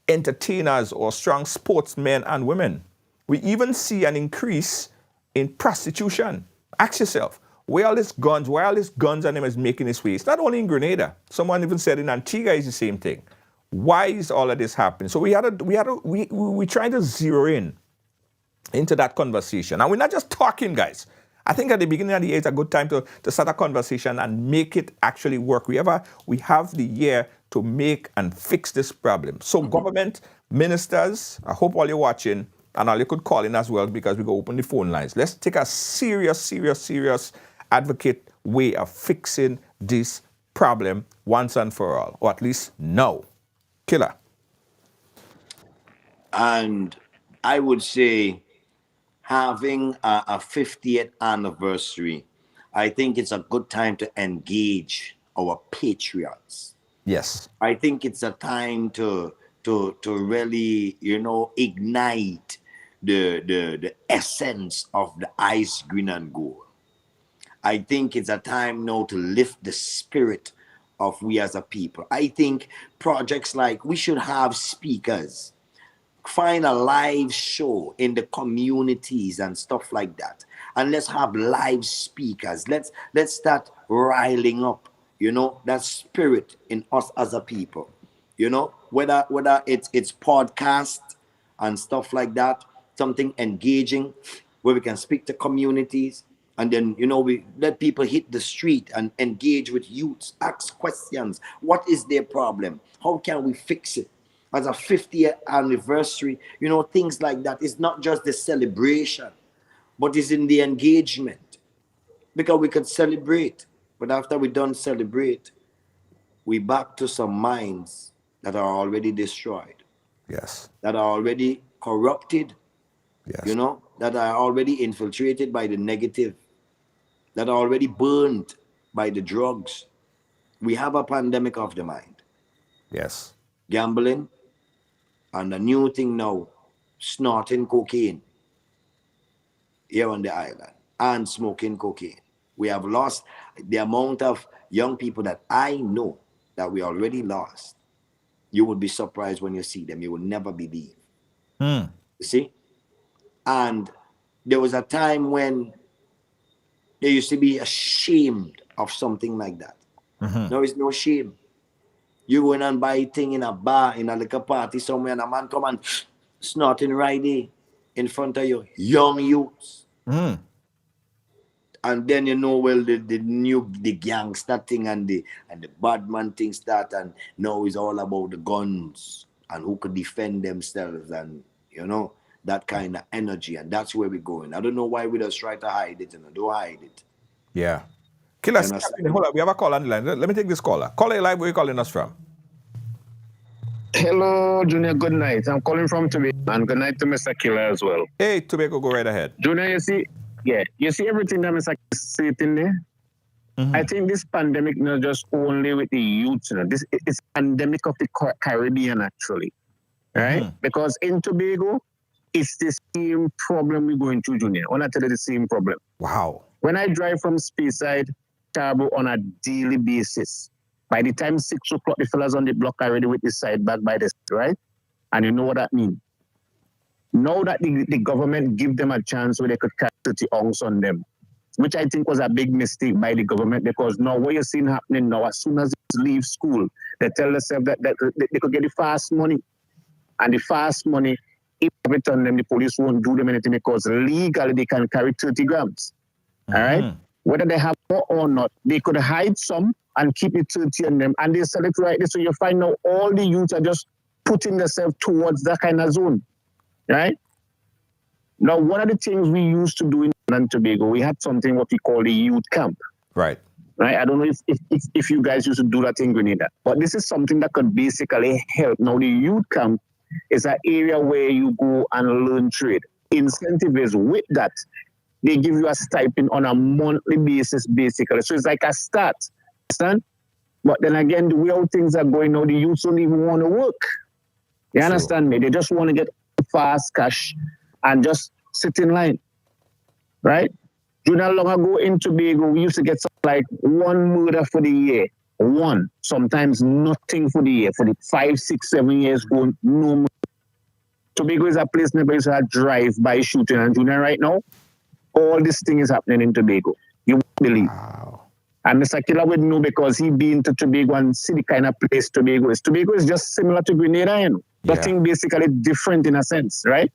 entertainers or strong sportsmen and women. We even see an increase in prostitution. Ask yourself, where all these guns and them is making its way? It's not only in Grenada. Someone even said in Antigua is the same thing. Why is all of this happening? So we're trying to zero into that conversation. And we're not just talking, guys. I think at the beginning of the year, it's a good time to start a conversation and make it actually work. We have the year to make and fix this problem. So government, ministers, I hope all you're watching, and all you could call in as well because we go open the phone lines. Let's take a serious advocate way of fixing this problem once and for all, or at least now. Killa. And I would say having a 50th anniversary, I think it's a good time to engage our patriots. Yes. I think it's a time to really, ignite the essence of the ice, green, and gold. I think it's a time now to lift the spirit of we as a people. I think projects like we should have speakers, find a live show in the communities and stuff like that, and let's have live speakers. Let's start riling up, that spirit in us as a people. Whether it's podcast and stuff like that, something engaging where we can speak to communities, and then we let people hit the street and engage with youths, ask questions. What is their problem? How can we fix it? As a 50th anniversary, things like that. It's not just the celebration, but it's in the engagement. Because we could celebrate, but after we done celebrate, we back to some minds that are already destroyed. Yes. That are already corrupted. Yes. That are already infiltrated by the negative. That are already burned by the drugs. We have a pandemic of the mind. Yes. Gambling. And a new thing now snorting cocaine here on the island and smoking cocaine. We have lost the amount of young people that I know that we already lost. You would be surprised when you see them. You will never believe. You see? And there was a time when they used to be ashamed of something like that. Now it's no shame. You go in and buy a thing in a bar, in a liquor party somewhere, and a man come and snorting right there in front of you, young youths. And then you know, well, the gangster thing and the bad man thing start, and now it's all about the guns and who could defend themselves, and you know, that kind of energy, and that's where we're going. I don't know why we just try to hide it, and don't hide it. Yeah. Killa, And I- hold on. We have a call on the line. Let me take this caller. Caller live, where you calling us from? Hello, Junior. Good night. I'm calling from Tobago, and good night to Mr. Killa as well. Hey, Tobago, go right ahead. Junior, you see everything that Mr. Killa is sitting there. I think this pandemic not just only with the youth. You know, this is pandemic of the Caribbean actually, right? Because in Tobago, it's the same problem we're going through, Junior. I want to tell you the same problem. Wow. When I drive from Speyside, Charitable on a daily basis, by the time 6 o'clock, the fellas on the block are ready with the side back by the right? And you know what that means. Now that the government give them a chance where they could catch 30 ounce on them, which I think was a big mistake by the government, because now what you're seeing happening now, as soon as they leave school, they tell themselves that they could get the fast money. And the fast money, if they return them, the police won't do them anything because legally they can carry 30 grams. All right? Whether they have more or not, they could hide some and keep it 30 on them, and they sell it right there. So you find out all the youths are just putting themselves towards that kind of zone, right? Now, one of the things we used to do in Tobago, we had something what we call the youth camp. Right. Right? I don't know if you guys used to do that in Grenada, but this is something that could basically help. Now, the youth camp is an area where you go and learn trade. Incentive is with that. They give you a stipend on a monthly basis, basically. So it's like a start. Understand? But then again, the way how things are going now, the youths don't even want to work. You understand me? They just want to get fast cash and just sit in line. Right? You know, long ago in Tobago, we used to get something like 1 murder for the year. 1. Sometimes nothing for the year. For the 5, 6, 7 years going, no murder. Tobago is a place never used to have drive-by shooting. And you know, right now, all this thing is happening in Tobago. You won't believe. Wow. And Mr. Killa would know because he been to Tobago and see the kind of place Tobago is. Tobago is just similar to Grenada, you know. Nothing basically different in a sense, right?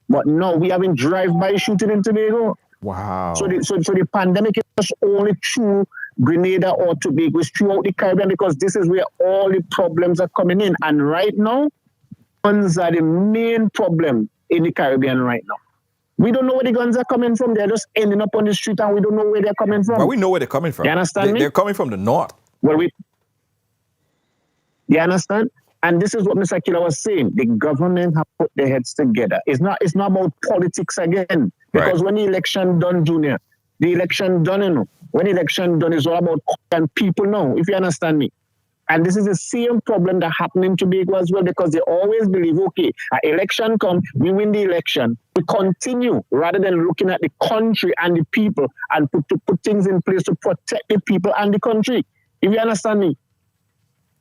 But no, we having drive-by shooting in Tobago. Wow. So the pandemic is just only through Grenada or Tobago. It's throughout the Caribbean because this is where all the problems are coming in. And right now, guns are the main problem in the Caribbean right now. We don't know where the guns are coming from. They're just ending up on the street and we don't know where they're coming from. But we know where they're coming from. You understand me? They're coming from the north. Well, you understand? And this is what Mr. Killa was saying. The government have put their heads together. It's not about politics again. Because when the election done, Junior, the election done, you know. When the election done, it's all about people now, if you understand me. And this is the same problem that happened in Tobago as well, because they always believe, okay, an election come, we win the election, we continue rather than looking at the country and the people and put things in place to protect the people and the country. If you understand me,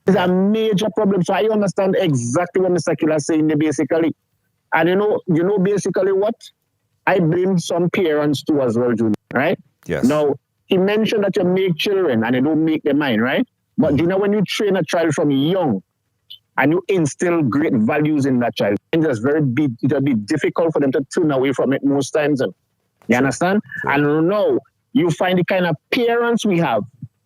it's a major problem. So I understand exactly what Mr. Killa is saying there basically. And you know basically what? I blame some parents too as well, Junior, right? Yes. Now, he mentioned that you make children and they don't make their mind, right? But you know, when you train a child from young and you instill great values in that child, it'll be difficult for them to turn away from it most times. You understand? Sure. And now you find the kind of parents we have.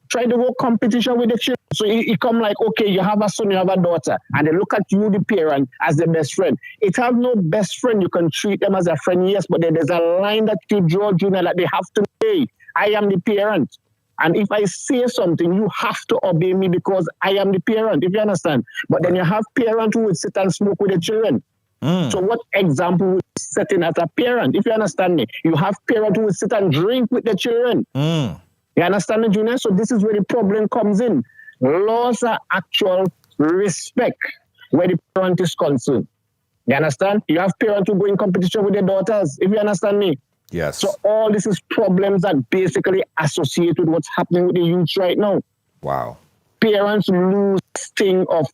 Try to go competition with the children. So it come like, okay, you have a son, you have a daughter, and they look at you, the parent, as the best friend. It have no best friend. You can treat them as a friend, yes, but there's a line that you draw, Junior, that they have to say, I am the parent. And if I say something, you have to obey me because I am the parent, if you understand. But then you have parents who would sit and smoke with the children. So what example would you set in as a parent, if you understand me? You have parents who would sit and drink with the children. You understand me, Junior? So this is where the problem comes in. Laws are actual respect where the parent is concerned. You understand? You have parents who go in competition with their daughters, if you understand me. Yes. So all this is problems that basically associate with what's happening with the youth right now. Wow. Parents lose sting of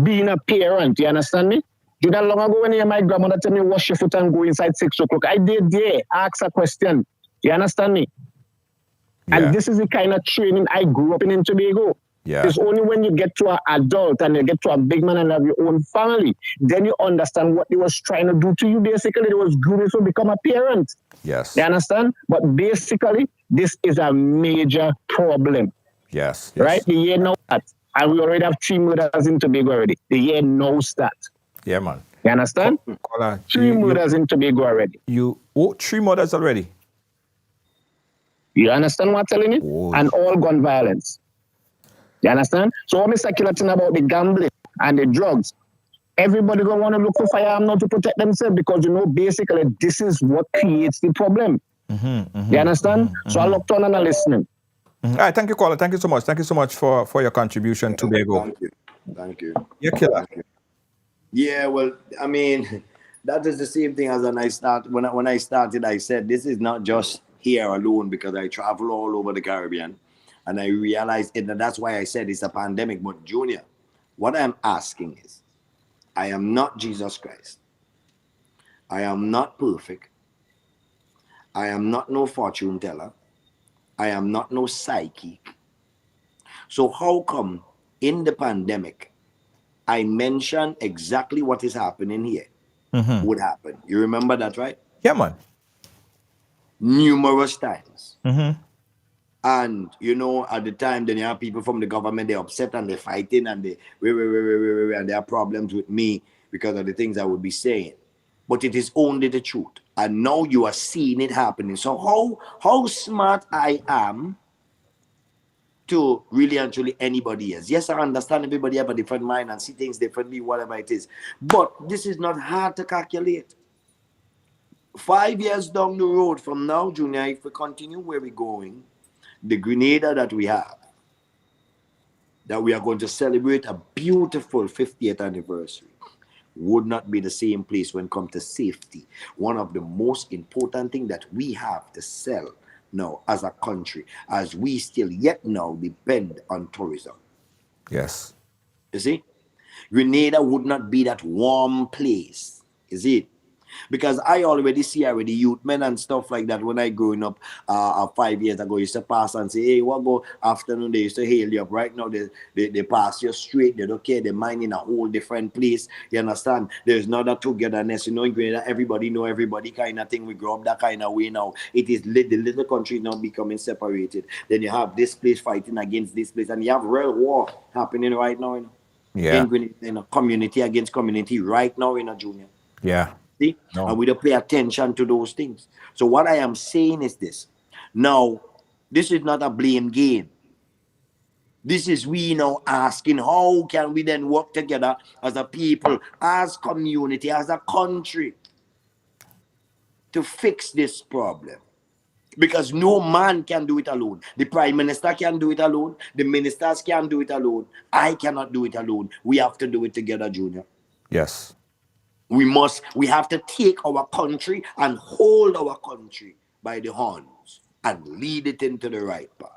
being a parent, you understand me? Did that long ago when you hear my grandmother tell me wash your foot and go inside 6 o'clock? I did there, ask a question. You understand me? Yeah. And this is the kind of training I grew up in Tobago. Yeah. It's only when you get to an adult and you get to a big man and have your own family, then you understand what they was trying to do to you. Basically, they was grooming to become a parent. Yes. You understand? But basically, this is a major problem. Yes. Right? The year knows that. And we already have 3 murders in Tobago already. The year knows that. Yeah, man. You understand? 3 murders in Tobago already. 3 murders already. You understand what I'm telling you? Oh. And all gun violence. You understand? So what Mr. Killa thing about the gambling and the drugs, everybody gonna want to look for firearm now to protect themselves because basically this is what creates the problem. You understand? So I looked on and I listening. All right, thank you, caller. Thank you so much. Thank you so much for your contribution to Tobago. Thank you. Yeah, Killa. Yeah, well, I mean, that is the same thing as when I started, I said this is not just here alone because I travel all over the Caribbean and I realized it, and that's why I said it's a pandemic. But Junior, what I'm asking is, I am not Jesus Christ. I am not perfect. I am not no fortune teller. I am not no psychic. So how come in the pandemic I mentioned exactly what is happening here would happen? You remember that, right? Yeah, man. Numerous times. And at the time, then you have people from the government, they're upset and they're fighting and and there are problems with me because of the things I would be saying. But it is only the truth. And now you are seeing it happening. So how smart I am to really and truly anybody else. Yes, I understand everybody have a different mind and see things differently, whatever it is. But this is not hard to calculate. 5 years down the road from now, Junior, if we continue where we're going, the Grenada that we have, that we are going to celebrate a beautiful 50th anniversary, would not be the same place when it comes to safety. One of the most important things that we have to sell now as a country, as we still yet now depend on tourism. Yes. You see? Grenada would not be that warm place. You see? Because I already see youth men and stuff like that when I growing up 5 years ago, used to pass and say, hey, what go afternoon? They used to hail you up. Right now, they pass you straight. They don't care. They're mine in a whole different place. You understand? There's not a togetherness. In Grenada, everybody know everybody kind of thing. We grow up that kind of way now. It is the little country now becoming separated. Then you have this place fighting against this place. And you have real war happening right now. Yeah. In Grenada, community against community right now in a Junior. Yeah. See? No. And we don't pay attention to those things. So what I am saying is this. Now, this is not a blame game. This is we now asking how can we then work together as a people, as community, as a country to fix this problem. Because no man can do it alone. The Prime Minister can do it alone. The ministers can do it alone. I cannot do it alone. We have to do it together, Junior. Yes. We have to take our country and hold our country by the horns and lead it into the right path.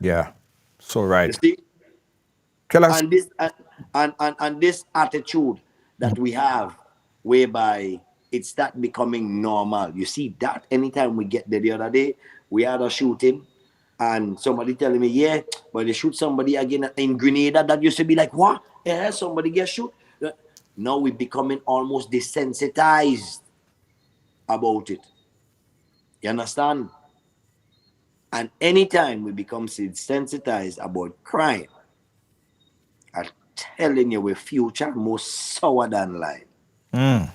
Yeah. So right. You see? Killa. And this attitude that we have, whereby it start becoming normal. You see that anytime we get there, the other day, we had a shooting and somebody telling me, yeah, but they shoot somebody again in Grenada. That used to be like, what? Yeah, somebody get shot. Now we're becoming almost desensitized about it. You understand? And anytime we become desensitized about crime, I'm telling you, we're future more sour than lime.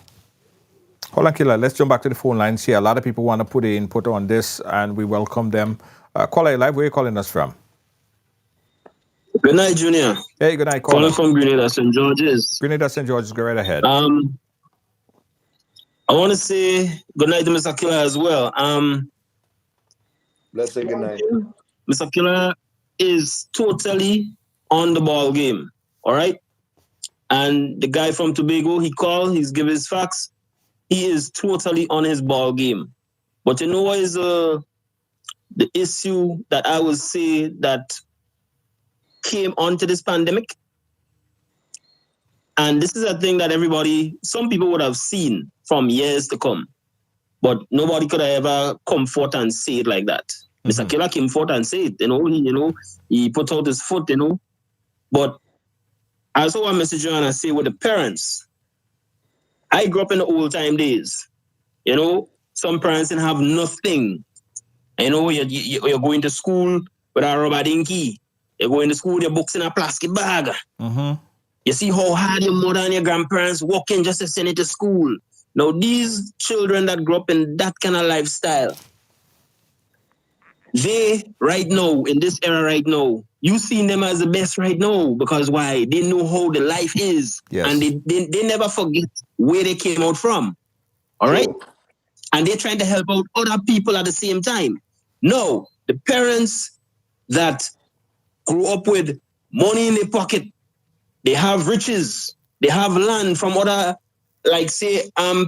Hold on, Killa. Let's jump back to the phone lines here. A lot of people want to put their input on this, and we welcome them. Caller, live. Where are you calling us from? Good night, Junior. Hey, good night, caller. Calling from Grenada, St. George's. Grenada, St. George's. Go right ahead. I want to say good night to Mr. Killa as well. Let's say good night. Mr. Killa is totally on the ball game. All right. And the guy from Tobago, he called, he's give his facts. He is totally on his ball game. But you know what is the issue that I would say that came onto this pandemic? And this is a thing that some people would have seen from years to come. But nobody could have ever come forth and say it like that. Mr. Killa came forth and said it, he put out his foot, But I also want to message you and I say with the parents, I grew up in the old time days. Some parents didn't have nothing. You're going to school with a rubber dinky. You're going to school with your books in a plastic bag. You see how hard your mother and your grandparents working just to send you to school. Now, these children that grew up in that kind of lifestyle, they, right now, in this era right now, you seen them as the best right now because why? They know how the life is. Yes. And they never forget where they came out from. All right? And they're trying to help out other people at the same time. No, the parents that grew up with money in their pocket, they have riches, they have land from other,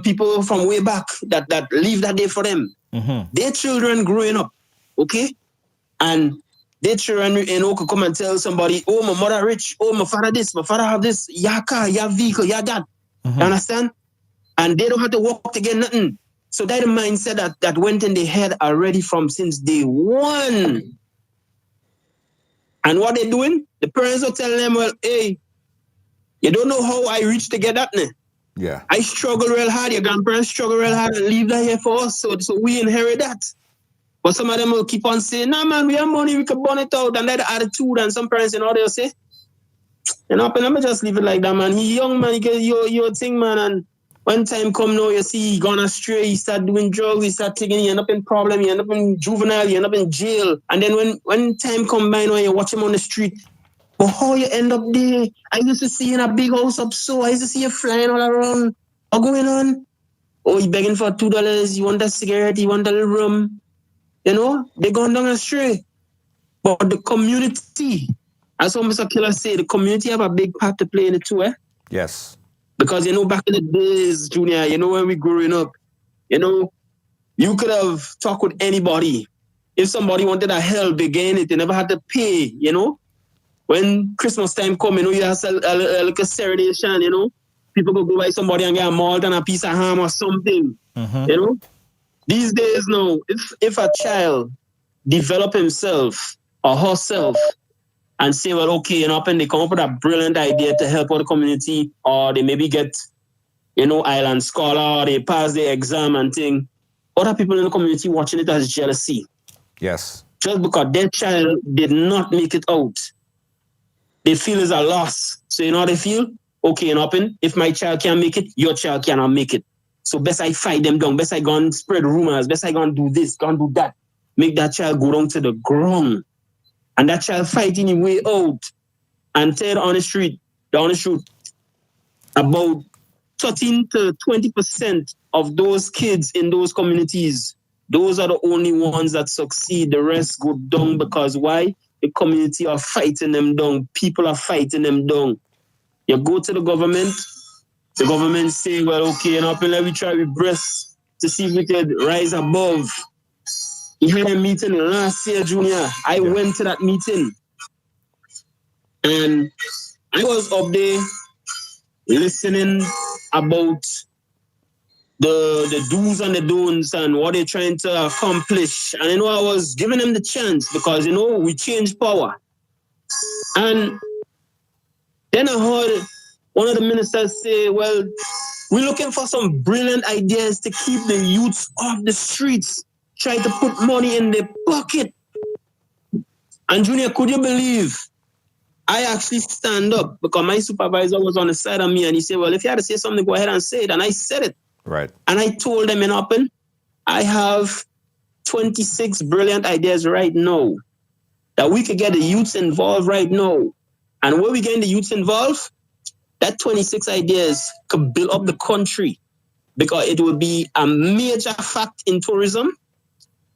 people from way back that leave that day for them. Their children growing up, okay? And their children, could come and tell somebody, oh, my mother rich, oh, my father this, my father have this, ya car, ya vehicle, ya that. You understand? And they don't have to work to get nothing. So that mindset that went in their head already from since day one. And what they're doing, the parents are telling them, well, hey, you don't know how I reached to get that. Yeah. I struggle real hard. Your grandparents struggle real hard and leave that here for us. So we inherit that. But some of them will keep on saying, nah, man, we have money, we can burn it out. And that attitude. And some parents, they'll say, let me just leave it like that, man. He young, man. You're a thing, man. And when time come now, you see he gone astray, he start doing drugs, he start taking, he end up in problem, he end up in juvenile, he end up in jail. And then when time come by now, you watch him on the street, but how you end up there? I used to see you in a big house up so, I used to see you flying all around. What going on? Oh, he begging for $2, you want a cigarette, you want a little rum. They gone down astray. But the community, as what Mr. Killa said, the community have a big part to play in it too, Yes. Because, back in the days, Junior, when we growing up, you could have talked with anybody. If somebody wanted a help, they gain it. They never had to pay, When Christmas time come, you have a little serenation, People go by somebody and get a malt and a piece of ham or something, These days, now, if a child develop himself or herself and say, well, okay, and they come up with a brilliant idea to help out the community, or they maybe get, island scholar, or they pass the exam and thing. Other people in the community watching it as jealousy. Yes. Just because their child did not make it out. They feel it's a loss. So you know how they feel? Okay, if my child can't make it, your child cannot make it. So best I fight them down. Best I go and spread rumors. Best I go and do this, go and do that. Make that child go down to the ground. And that child fighting his way out and tell on the street, about 13 to 20% of those kids in those communities, those are the only ones that succeed. The rest go down because why? The community are fighting them down. People are fighting them down. You go to the government say, well, okay, let me try with breasts to see if we could rise above. You had a meeting last year, Junior. I went to that meeting. And I was up there listening about the do's and the don'ts and what they're trying to accomplish. And, I was giving them the chance because, we change power. And then I heard one of the ministers say, well, we're looking for some brilliant ideas to keep the youths off the streets. Try to put money in their pocket. And Junior, could you believe I actually stand up because my supervisor was on the side of me and he said, well, if you had to say something, go ahead and say it. And I said it. Right. And I told them I have 26 brilliant ideas right now that we could get the youths involved right now. And when we get the youths involved, that 26 ideas could build up the country because it will be a major fact in tourism.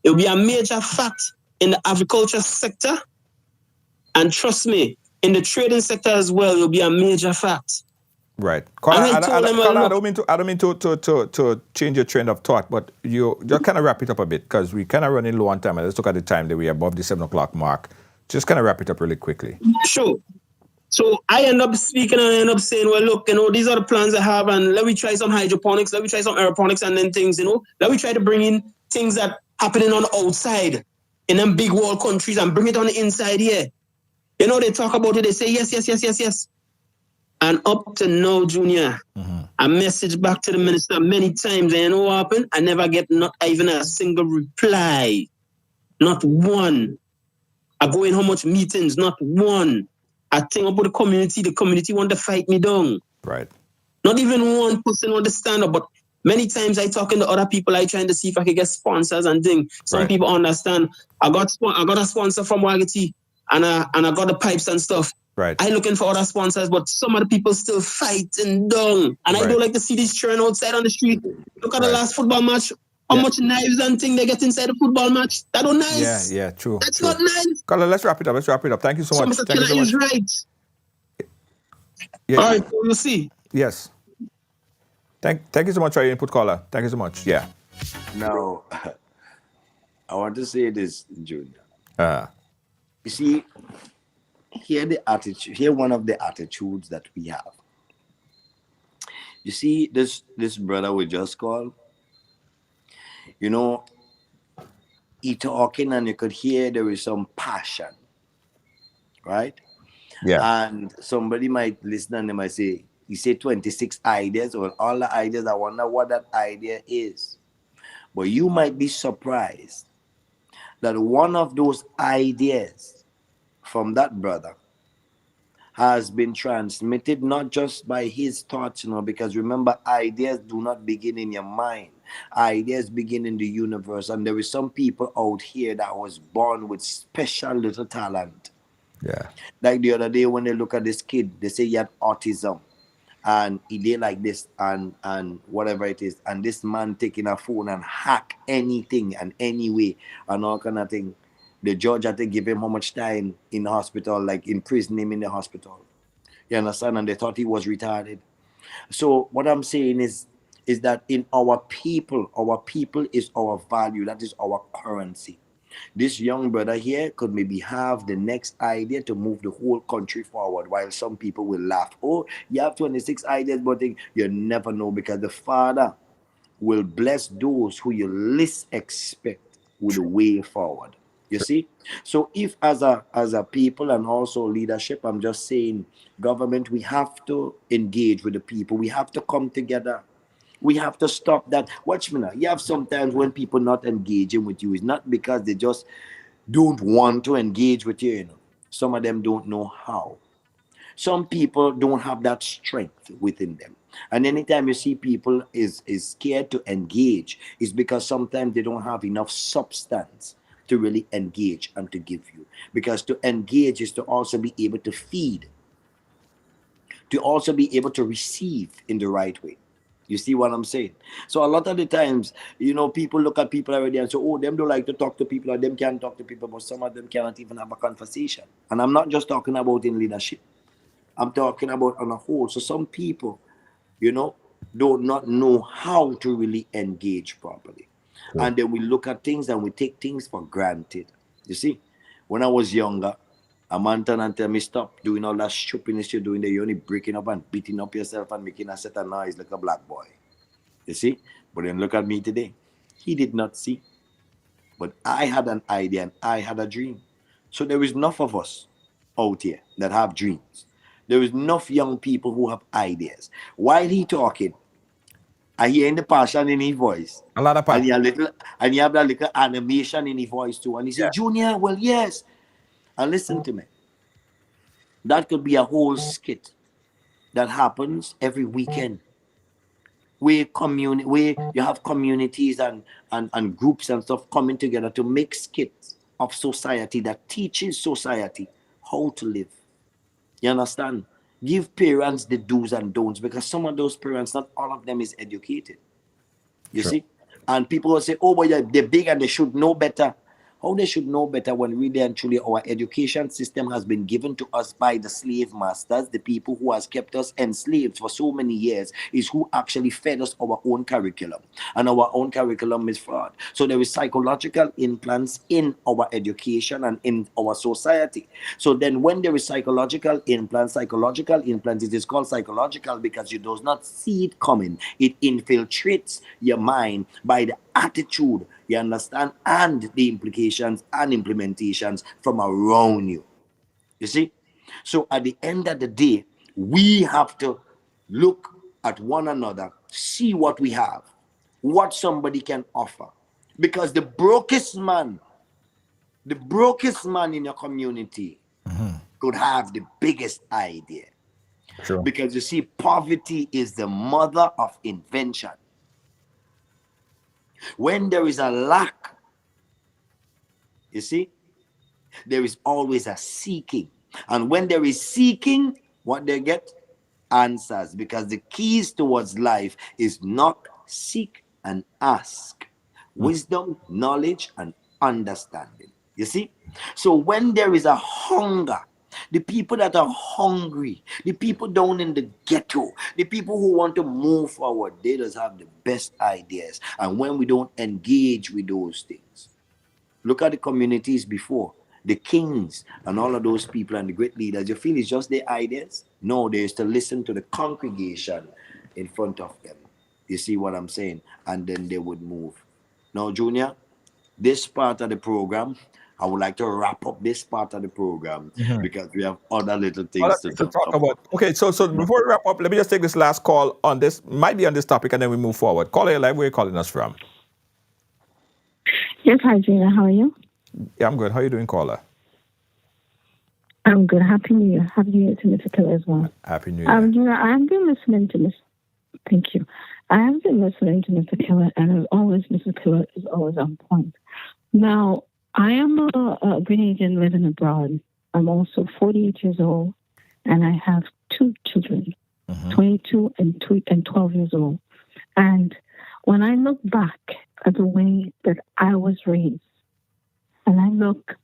It will be a major fact in the agriculture sector. And trust me, in the trading sector as well, it will be a major fact. Right. And I told them, Carla, I look, don't mean to change your train of thought, but you just kind of wrap it up a bit because we kind of running low on time. And let's look at the time that we're above the 7 o'clock mark. Just kind of wrap it up really quickly. sure. So I end up speaking and I end up saying, well, look, these are the plans I have, and let me try some hydroponics, let me try some aeroponics, and then things, let me try to bring in things that happening on the outside in them big world countries and bring it on the inside here. They talk about it, they say yes. And up to now, Junior, I messaged back to the minister many times, and you know what happened? I never get not even a single reply. Not one. I go in how much meetings, not one. I think about the community want to fight me down. Right. Not even one person want to stand up, but many times I talking to other people, I trying to see if I can get sponsors and things. Some people understand. I got a sponsor from Wagati, and I got the pipes and stuff. Right. I looking for other sponsors, but some of the people still fighting down. And I don't like to see this churn outside on the street. Look at the last football match. How much knives and things they get inside the football match. That don't nice. Yeah, true. That's not nice. Carla, let's wrap it up. Thank you so much. Mr. Killa is right. Yeah. All right, we'll see. Yes. Thank you so much for your input, Carla. Thank you so much. Yeah. Now, I want to say this, Junior. You see, here one of the attitudes that we have. You see, this brother we just called, he talking and you could hear there is some passion, right? Yeah. And somebody might listen and they might say, he said 26 ideas, or all the ideas, I wonder what that idea is. But you might be surprised that one of those ideas from that brother has been transmitted not just by his thoughts, because remember, ideas do not begin in your mind. Ideas begin in the universe. And there is some people out here that was born with special little talent. Yeah. Like the other day when they look at this kid, they say he had autism. And he did like this and whatever it is. And this man taking a phone and hack anything and any way and all kind of thing. The judge had to give him how much time in the hospital, like imprison him in the hospital. You understand? And they thought he was retarded. So what I'm saying is that in our people is our value. That is our currency. This young brother here could maybe have the next idea to move the whole country forward, while some people will laugh. Oh, you have 26 ideas, but you never know, because the Father will bless those who you least expect with the way forward. You see? So if as a people and also leadership, I'm just saying, government, we have to engage with the people. We have to come together. We have to stop that. Watch me now. You have sometimes when people not engaging with you, it's not because they just don't want to engage with you. Some of them don't know how. Some people don't have that strength within them. And anytime you see people is scared to engage, it's because sometimes they don't have enough substance to really engage and to give you. Because to engage is to also be able to feed, to also be able to receive in the right way. You see what I'm saying? So a lot of the times, people look at people already and say, oh, them don't like to talk to people, or them can't talk to people, but some of them cannot even have a conversation. And I'm not just talking about in leadership. I'm talking about on a whole. So some people, do not know how to really engage properly. Cool. And then we look at things and we take things for granted. You see, when I was younger, a man turned and tell me, stop doing all that stupidness you're doing there. You're only breaking up and beating up yourself and making a set of noise like a black boy. You see? But then look at me today. He did not see. But I had an idea and I had a dream. So there is enough of us out here that have dreams. There is enough young people who have ideas. While he talking, I hear the passion in his voice. A lot of passion. And you have that little animation in his voice too. And he said, Junior, well, yes. And listen to me. That could be a whole skit that happens every weekend. Where you have communities and groups and stuff coming together to make skits of society that teaches society how to live. You understand? Give parents the do's and don'ts, because some of those parents, not all of them is educated. You see? And people will say, oh, but they're big and they should know better. How they should know better when really and truly our education system has been given to us by the slave masters, the people who has kept us enslaved for so many years, is who actually fed us our own curriculum. And our own curriculum is fraud. So there is psychological implants in our education and in our society. So then when there is psychological implants, it is called psychological because you do not see it coming. It infiltrates your mind by the attitude, you understand, and the implications and implementations from around you. You see? So at the end of the day, we have to look at one another, see what we have, what somebody can offer. Because the brokest man in your community could have the biggest idea. True. Because you see, poverty is the mother of invention. When there is a lack, you see, there is always a seeking. And when there is seeking, what they get? Answers. Because the keys towards life is knock, seek, and ask. Wisdom, knowledge, and understanding. You see? So when there is a hunger, the people that are hungry, the people down in the ghetto, the people who want to move forward, they just have the best ideas. And when we don't engage with those things, look at the communities before, the kings and all of those people and the great leaders. You feel it's just their ideas? No, they used to listen to the congregation in front of them. You see what I'm saying? And then they would move. Now, Junior, this part of the program, I would like to wrap up this part of the program because we have other little things to talk about. Okay, so before we wrap up, let me just take this last call on this, might be on this topic, and then we move forward. Caller, live, where are you calling us from? Yes, hi, Gina. How are you? Yeah, I'm good. How are you doing, caller? I'm good. Happy New Year. Happy New Year to Mr. Killa as well. Happy New Year. Gina, I've been listening to Miss. Thank you. I have been listening to Mr. Killa, and as always, Mr. Killa is always on point. Now, I am a Grenadian living abroad. I'm also 48 years old, and I have two children, 22 and 12 years old. And when I look back at the way that I was raised, and I look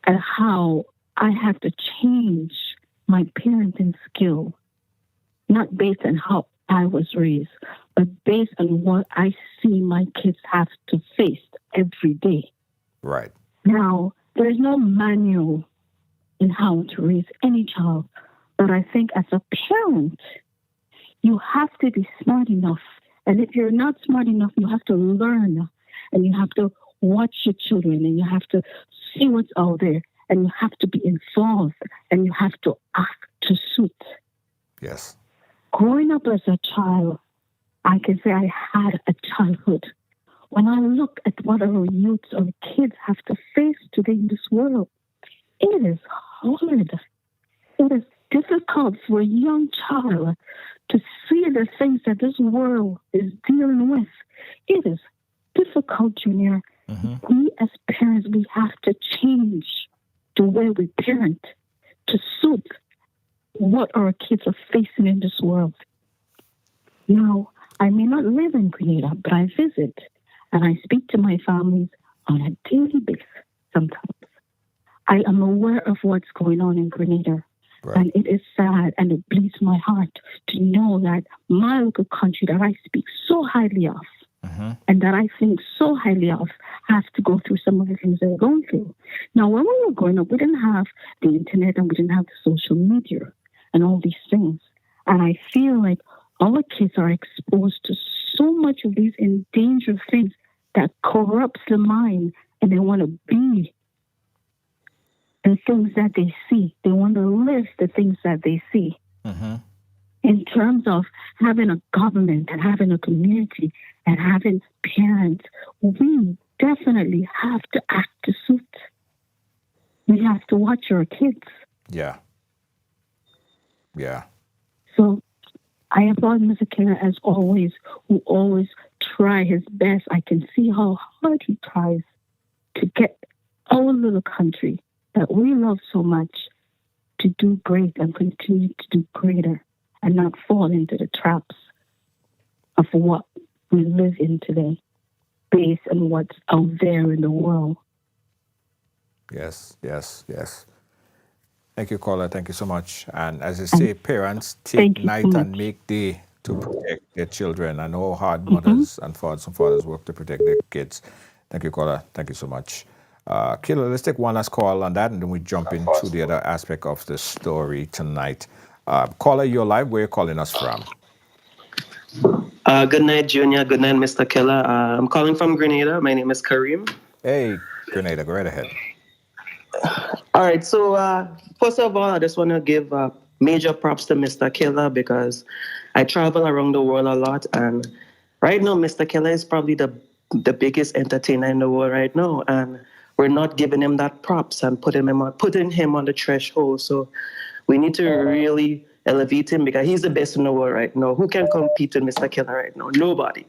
at how I had to change my parenting skill, not based on how I was raised, but based on what I see my kids have to face every day. Right. Now, there's no manual in how to raise any child, but I think as a parent, you have to be smart enough. And if you're not smart enough, you have to learn, and you have to watch your children, and you have to see what's out there, and you have to be involved, and you have to act to suit. Yes. Growing up as a child, I can say I had a childhood. When I look at what our youths or kids have to face today in this world, it is hard. It is difficult for a young child to see the things that this world is dealing with. It is difficult, Junior. We as parents, we have to change the way we parent to suit what our kids are facing in this world. Now, I may not live in Grenada, but I visit and I speak to my families on a daily basis sometimes. I am aware of what's going on in Grenada. Right. And it is sad and it bleeds my heart to know that my little country that I speak so highly of and that I think so highly of has to go through some of the things they're going through. Now, when we were growing up, we didn't have the internet and we didn't have the social media and all these things. And I feel like our kids are exposed to so much of these endangered things that corrupts the mind, and they want to be the things that they see. They want to live the things that they see. In terms of having a government and having a community and having parents, we definitely have to act to suit. We have to watch our kids. Yeah. Yeah. So I applaud Mr. Killa as always, who always try his best. I can see how hard he tries to get our little country that we love so much to do great and continue to do greater and not fall into the traps of what we live in today based on what's out there in the world. Yes, yes, yes. Thank you, caller. Thank you so much. And as I say, parents take Thank you so night and much. make day to protect their children. I know how hard Hmm. mothers and fathers work to protect their kids. Thank you, caller. Thank you so much. Killa, let's take one last call on that, and then we jump into the other aspect of the story tonight. Caller, you're live. Where are you calling us from? Good night, Junior. Good night, Mr. Killa. I'm calling from Grenada. My name is Kareem. Hey, Grenada, go right ahead. All right, so first of all, I just want to give major props to Mr. Killa because I travel around the world a lot, and right now, Mr. Killa is probably the biggest entertainer in the world right now, and we're not giving him that props and putting him on the threshold. So we need to really elevate him because he's the best in the world right now. Who can compete with Mr. Killa right now? Nobody.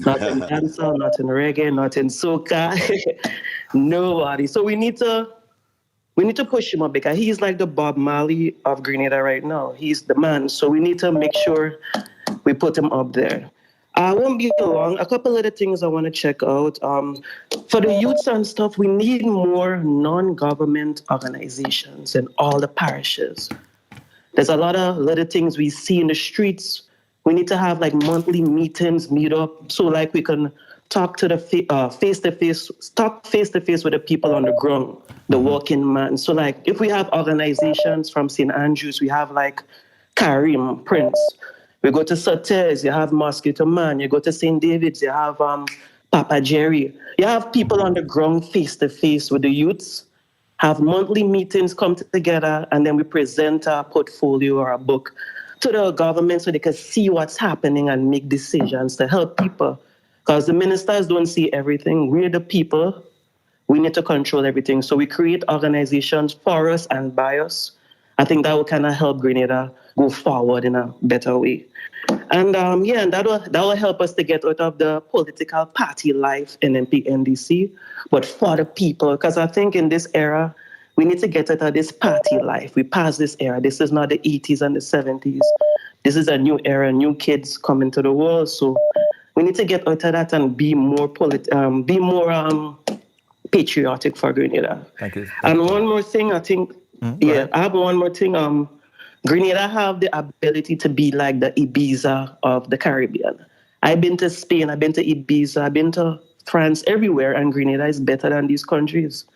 Not in dancehall, not in reggae, not in soca. Nobody. So we need to push him up because he's like the Bob Marley of Grenada right now. He's the man. So we need to make sure we put him up there. I won't be long. A couple of the things I want to check out. For the youths and stuff, we need more non-government organizations in all the parishes. There's a lot of little things we see in the streets. We need to have like monthly meetings, meet up, so like we can talk to the face to face, talk face to face with the people on the ground, the working man. So like if we have organizations from St. Andrews, we have like Karim Prince. We go to Sotes, you have Mosquito Man. You go to St. David's, you have Papa Jerry. You have people on the ground face to face with the youths, have monthly meetings, come together, and then we present a portfolio or a book to the government so they can see what's happening and make decisions to help people. Because the ministers don't see everything. We're the people. We need to control everything. So we create organizations for us and by us. I think that will kind of help Grenada go forward in a better way. And and that will help us to get out of the political party life in MP NDC, but for the people, because I think in this era we need to get out of this party life. We passed this era. This is not the 80s and the 70s. This is a new era. New kids coming to the world, so we need to get out of that and be more patriotic for Grenada. Thank you. Thank And you. one more thing, I think, Go ahead. I have one more thing. Grenada have the ability to be like the Ibiza of the Caribbean. I've been to Spain, I've been to Ibiza, I've been to France, everywhere, and Grenada is better than these countries.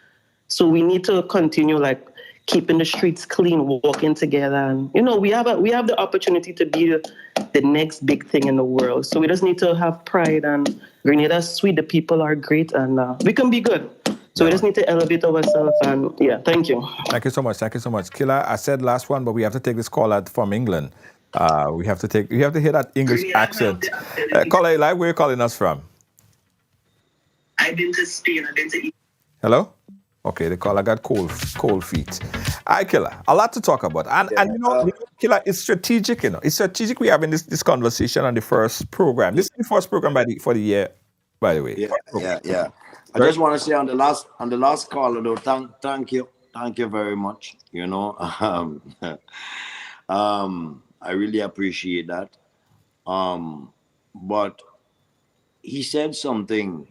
So we need to continue like keeping the streets clean, walking together, and we have the opportunity to be the next big thing in the world. So we just need to have pride, and Grenada's sweet, the people are great, and we can be good. So we just need to elevate ourselves, and thank you. Thank you so much. Thank you so much. Killa, I said last one, but we have to take this call out from England. We have to take. You have to hear that English accent. Caller, live. Where are you calling us from? I've been to Spain. I've been to. Hello. Okay, the caller got cold feet. All right, Killa. A lot to talk about, and Killa, it's strategic. It's strategic. We having this conversation on the first program. This is the first program for the year, by the way. Yeah. I just want to say on the last call, though, thank you very much. I really appreciate that. But he said something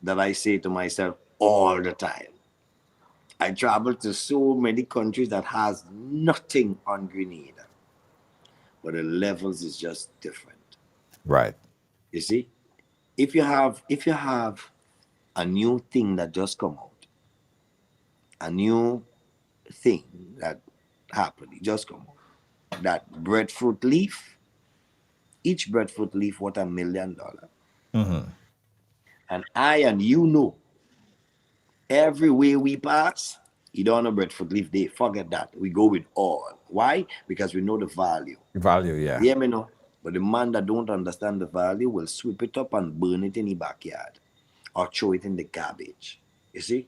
that I say to myself all the time. I travel to so many countries that has nothing on Grenada, but the levels is just different. Right. You see, if you have a new thing that just come out, a new thing that happened, it just come out, that breadfruit leaf, each breadfruit leaf worth $1 million. And I and you know, every way we pass, you don't know breadfruit leaf day. Forget that. We go with all. Why? Because we know the value. Value, yeah. Yeah, me know. But the man that don't understand the value will sweep it up and burn it in the backyard or throw it in the garbage. You see?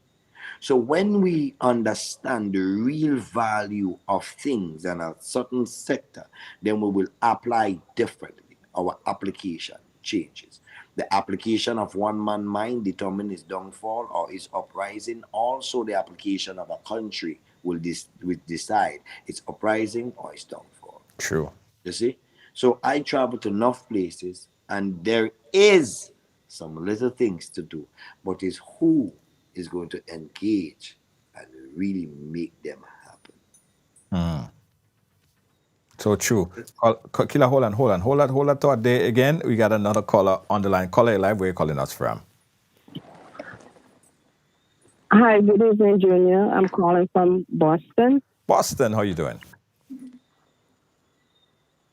So when we understand the real value of things in a certain sector, then we will apply differently. Our application changes. The application of one man mind determine his downfall or his uprising. Also, the application of a country will decide its uprising or its downfall. True. You see? So I travel to enough places, and there is some little things to do, but it's who is going to engage and really make them happen. So true. Killa, hold on thought there again. We got another caller on the line. Caller live, where you calling us from? Hi, good evening, Junior. I'm calling from Boston. Boston, how you doing?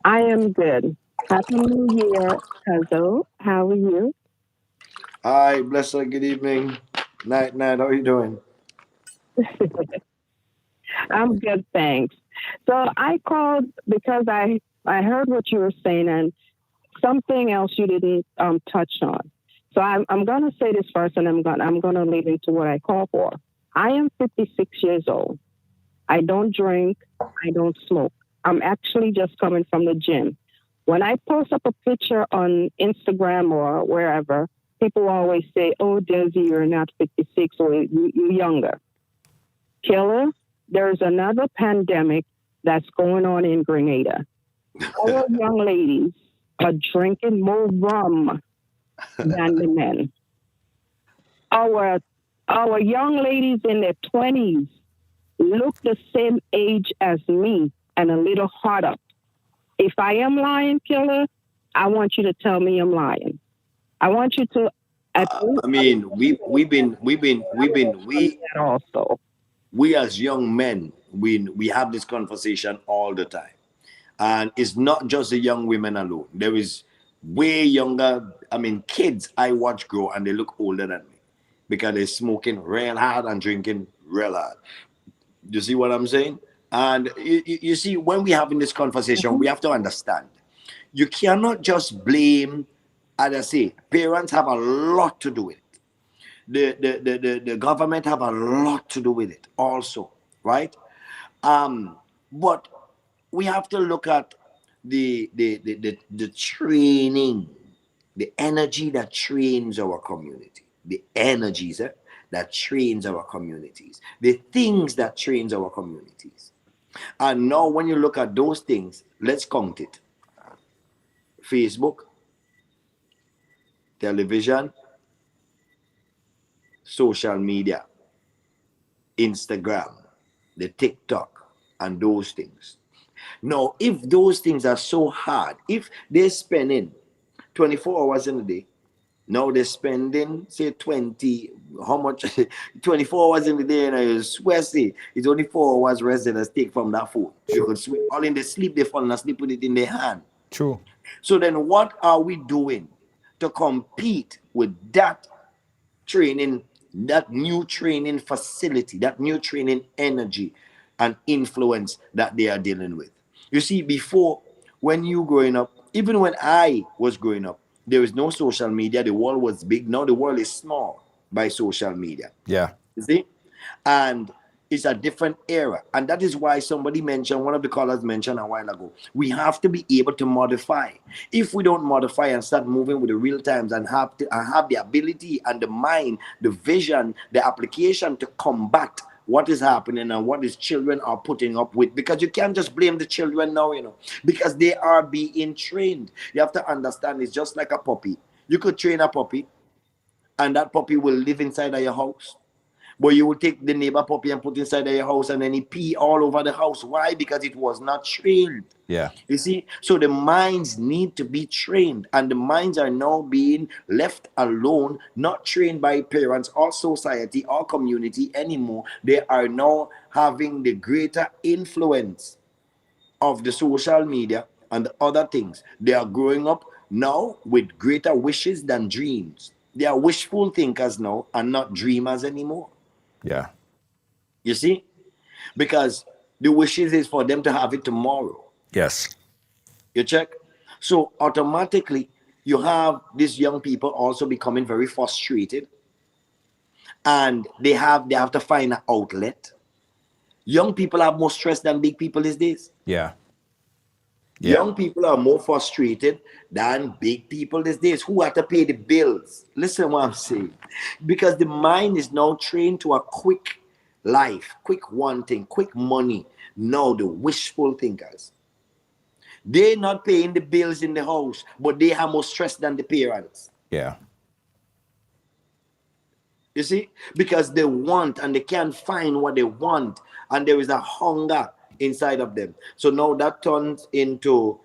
I am good. Happy New Year, Kazo. How are you? Hi, bless her, good evening. Night, how are you doing? I'm good, thanks. So I called because I heard what you were saying and something else you didn't touch on. So I'm gonna say this first, and I'm gonna lead into what I call for. I am 56 years old. I don't drink. I don't smoke. I'm actually just coming from the gym. When I post up a picture on Instagram or wherever, people always say, "Oh, Desi, you're not 56, or you're younger." Killer, there's another pandemic that's going on in Grenada. Our young ladies are drinking more rum than the men. Our young ladies in their 20s look the same age as me and a little hotter. If I am lying, Killer, I want you to tell me I'm lying. I want you to. I mean, also. We as young men, we have this conversation all the time, and it's not just the young women alone. There is way younger. I mean, kids I watch grow and they look older than me because they're smoking real hard and drinking real hard. You see what I'm saying? And you see, when we having this conversation, we have to understand. You cannot just blame, as I say, parents have a lot to do with it. The government have a lot to do with it also, right? But we have to look at the training, the energy that trains our community, the energies that trains our communities, the things that trains our communities. And now when you look at those things, let's count it. Facebook, television, social media, Instagram, the TikTok, and those things. Now, if those things are so hard, if they're spending 24 hours in a day, now they're spending, say, 20, how much? 24 hours in the day, and I swear, say, it's only 4 hours rest that I take from that phone. You could sleep, all in the sleep, they fall asleep with it in their hand. True. So then what are we doing to compete with that training, that new training facility, that new training energy and influence that they are dealing with? You see, before, when you growing up, even when I was growing up, there was no social media. The world was big. Now the world is small by social media. Yeah. You see? And it's a different era. And that is why somebody mentioned, one of the callers mentioned a while ago, we have to be able to modify. If we don't modify and start moving with the real times and have the ability and the mind, the vision, the application to combat what is happening and what these children are putting up with, because you can't just blame the children now, because they are being trained. You have to understand, it's just like a puppy. You could train a puppy and that puppy will live inside of your house. But you will take the neighbor puppy and put inside of your house and then he pee all over the house. Why? Because it was not trained. Yeah. You see, so the minds need to be trained, and the minds are now being left alone, not trained by parents or society or community anymore. They are now having the greater influence of the social media and the other things. They are growing up now with greater wishes than dreams. They are wishful thinkers now and not dreamers anymore. Yeah. You see? Because the wishes is for them to have it tomorrow. Yes. You check? So automatically, you have these young people also becoming very frustrated. And they have to find an outlet. Young people have more stress than big people these days. Yeah. Young people are more frustrated than big people these days who have to pay the bills. Listen what I'm saying. Because the mind is now trained to a quick life, quick wanting, quick money. Now the wishful thinkers. They're not paying the bills in the house, but they have more stress than the parents. Yeah. You see, because they want and they can't find what they want, and there is a hunger inside of them. So now that turns into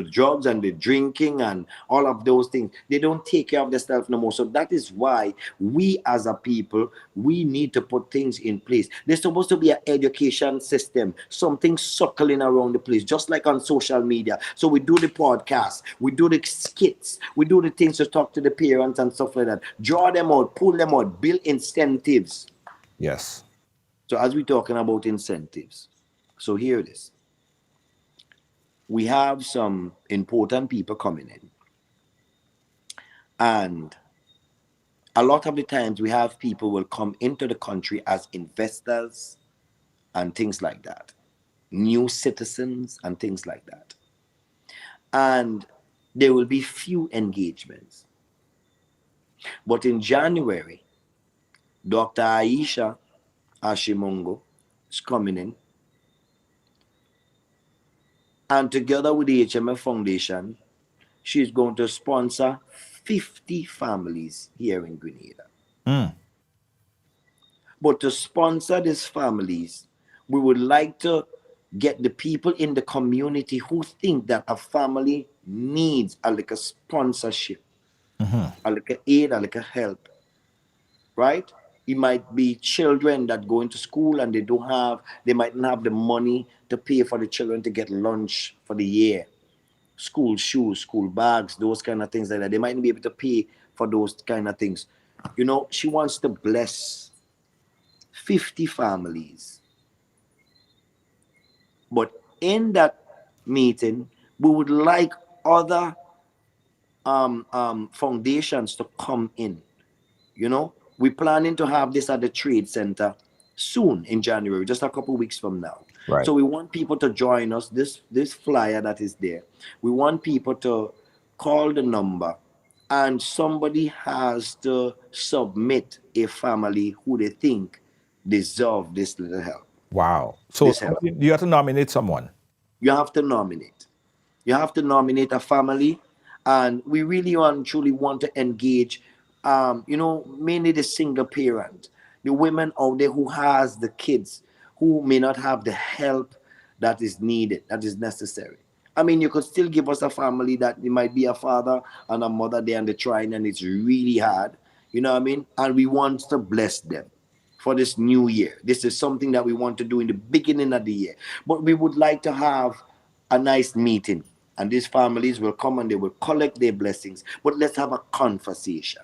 drugs and the drinking and all of those things. They don't take care of themselves no more. So that is why we as a people, we need to put things in place. There's supposed to be an education system, something circling around the place, just like on social media. So we do the podcast, we do the skits, we do the things to talk to the parents and stuff like that. Draw them out, pull them out, build incentives. Yes. So as we're talking about incentives, so here it is. We have some important people coming in. And a lot of the times we have people will come into the country as investors and things like that. New citizens and things like that. And there will be few engagements. But in January, Dr. Aisha Ashimongo is coming in. And together with the HMF Foundation, she's going to sponsor 50 families here in Grenada. But to sponsor these families, we would like to get the people in the community who think that a family needs a little sponsorship, a little aid, a little help, right? It might be children that go into school and they mightn't have the money to pay for the children to get lunch for the year. School shoes, school bags, those kind of things like that. They mightn't be able to pay for those kind of things. You know, she wants to bless 50 families. But in that meeting, we would like other foundations to come in. You know, we're planning to have this at the Trade Center soon in January, just a couple weeks from now. Right. So we want people to join us. This flyer that is there, we want people to call the number, and somebody has to submit a family who they think deserve this little help. Wow. So This help. you have to nominate someone. You have to nominate. You have to nominate a family, and we really and truly want to engage, mainly the single parent, the women out there who has the kids, who may not have the help that is needed, that is necessary. I mean, you could still give us a family that it might be a father and a mother there and they're trying and it's really hard, you know what I mean? And we want to bless them for this new year. This is something that we want to do in the beginning of the year. But we would like to have a nice meeting, and these families will come and they will collect their blessings. But let's have a conversation.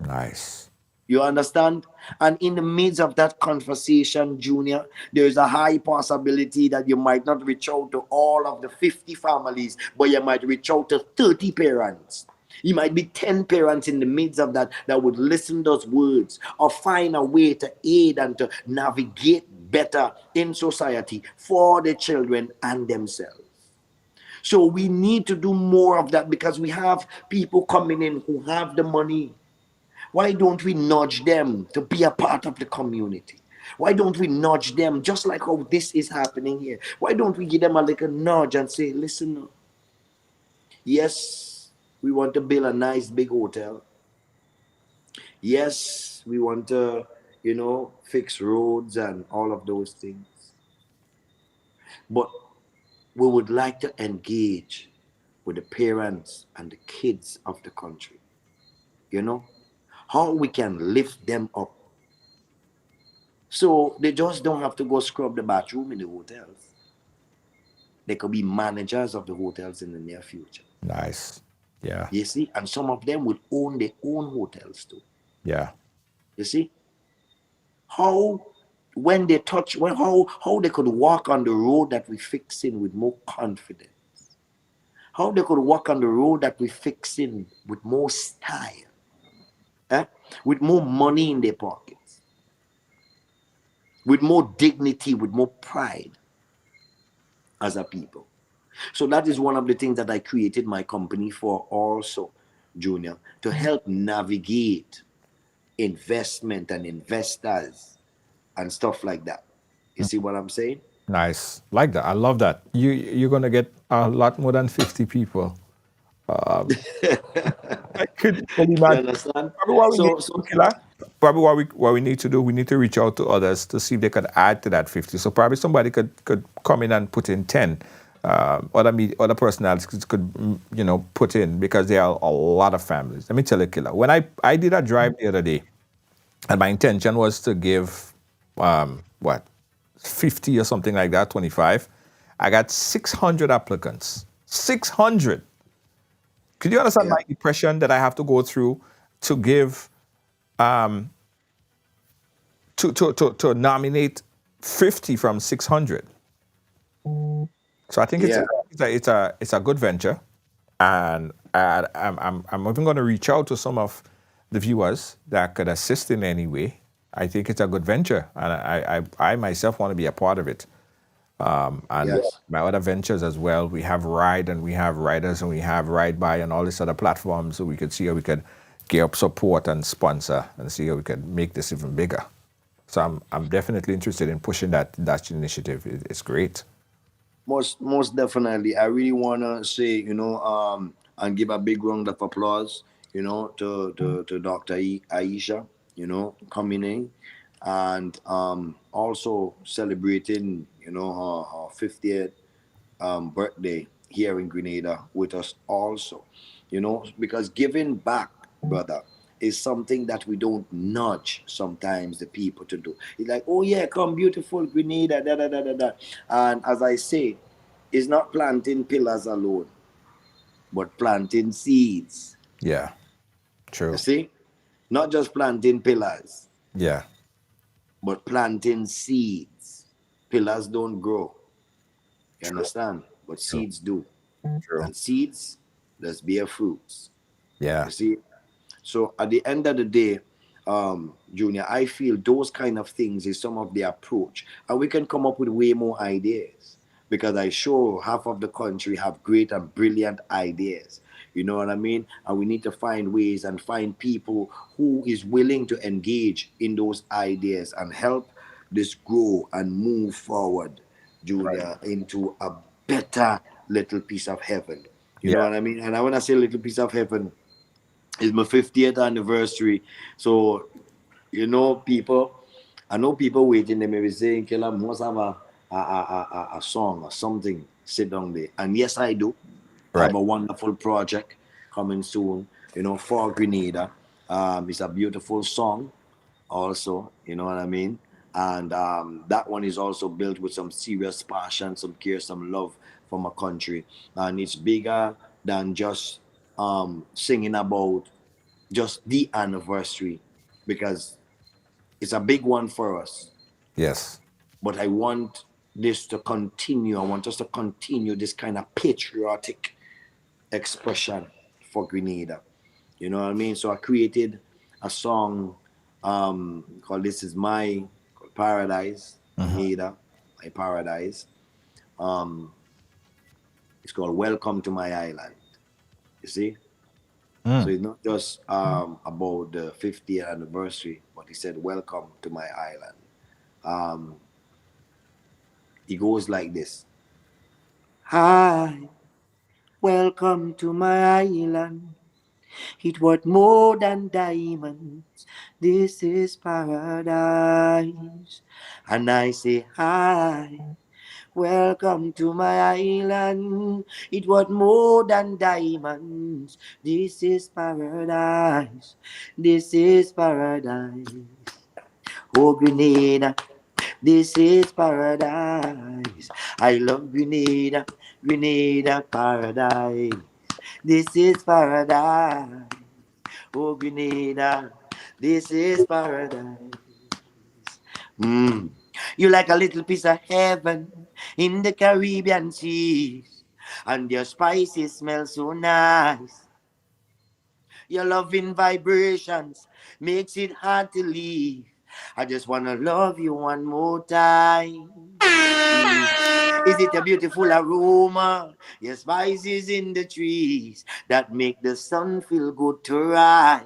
Nice. You understand? And in the midst of that conversation, Junior, there is a high possibility that you might not reach out to all of the 50 families, but you might reach out to 30 parents. You might be 10 parents in the midst of that would listen to those words or find a way to aid and to navigate better in society for the children and themselves. So we need to do more of that because we have people coming in who have the money. Why don't we nudge them to be a part of the community? Why don't we nudge them just like how this is happening here? Why don't we give them a little nudge and say, listen, yes, we want to build a nice big hotel. Yes, we want to, fix roads and all of those things. But we would like to engage with the parents and the kids of the country. How we can lift them up. So they just don't have to go scrub the bathroom in the hotels. They could be managers of the hotels in the near future. Nice. Yeah. You see? And some of them would own their own hotels too. Yeah. You see? How they could walk on the road that we're fixing with more confidence. How they could walk on the road that we're fixing with more style. With more money in their pockets. With more dignity, with more pride as a people. So that is one of the things that I created my company for also, Junior, to help navigate investment and investors and stuff like that. You see what I'm saying? Nice. Like that. I love that. You're going to get a lot more than 50 people. I could You imagine. understand? Probably what we need So to do, Killa, probably what we need to do, we need to reach out to others to see if they could add to that 50. So probably somebody could come in and put in 10. Other personalities could put in, because there are a lot of families. Let me tell you, Killa. When I did a drive the other day, and my intention was to give what 50 or something like that, 25. I got 600 applicants. 600. Could you understand yeah, my depression that I have to go through to give to nominate 50 from 600? So I think yeah. it's a good venture, and I'm even going to reach out to some of the viewers that could assist in any way. I think it's a good venture, and I myself want to be a part of it. And Yes. my other ventures as well. We have Ride, and we have Riders, and we have Ride By, and all these other platforms. So we could see how we could gear up support and sponsor, and see how we could make this even bigger. So I'm definitely interested in pushing that initiative. It's great. Most definitely. I really wanna say, and give a big round of applause, to Dr. Aisha, coming in, and also celebrating, her 50th birthday here in Grenada with us also, because giving back, brother, is something that we don't nudge sometimes the people to do. It's like, oh yeah, come beautiful Grenada, da da da da da. And as I say, it's not planting pillars alone, but planting seeds. Yeah, You true. see? Not just planting pillars, Yeah, but planting seeds. Pillars don't grow. You true, understand? But true, seeds do. true. And seeds, let's bear fruits. Yeah, You see? So at the end of the day, Junior, I feel those kind of things is some of the approach. And we can come up with way more ideas, because I sure half of the country have great and brilliant ideas. You know what I mean? And we need to find ways and find people who is willing to engage in those ideas and help this grow and move forward, right. Junior, into a better little piece of heaven. You know Yeah, what I mean? And I want to say little piece of heaven, it's my 50th anniversary. So, people, I know people waiting, they may be saying, Killa must have a song or something sit down there. And yes, I do. I have right. a wonderful project coming soon, for Grenada. It's a beautiful song also, you know what I mean? And that one is also built with some serious passion, some care, some love for my country. And it's bigger than just singing about just the anniversary, because it's a big one for us. Yes. But I want this to continue. I want us to continue this kind of patriotic expression for Grenada. You know what I mean? So I created a song called This Is My called Paradise, Grenada, my paradise. Um, it's called Welcome to My Island. You see? So Mm. it's not just about the 50th anniversary, but he said, Welcome to my island. Um, he goes like this. Hi, welcome to my island. It worth more than diamonds. This is paradise. And I say, Hi, welcome to my island. It worth more than diamonds. This is paradise. This is paradise. Oh, Grenada, this is paradise. I love Grenada, Grenada paradise. This is paradise. Oh, Grenada, this is paradise. Mm. You like a little piece of heaven in the Caribbean seas, and your spices smell so nice. Your loving vibrations makes it hard to leave. I just wanna love you one more time. Mm. Is it a beautiful aroma? Your spices in the trees that make the sun feel good to rise.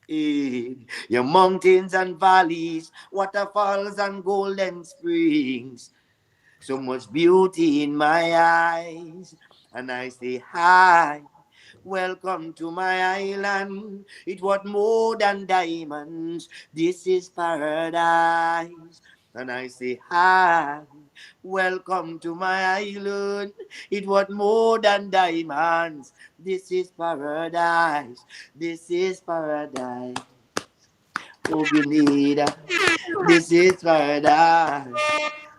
Your mountains and valleys, waterfalls and golden springs. So much beauty in my eyes. And I say, Hi, Welcome to my island. It was more than diamonds. This is paradise. And I say, hi. Welcome to my island. It was more than diamonds. This is paradise. This is paradise. Oh, Grenada. This is paradise.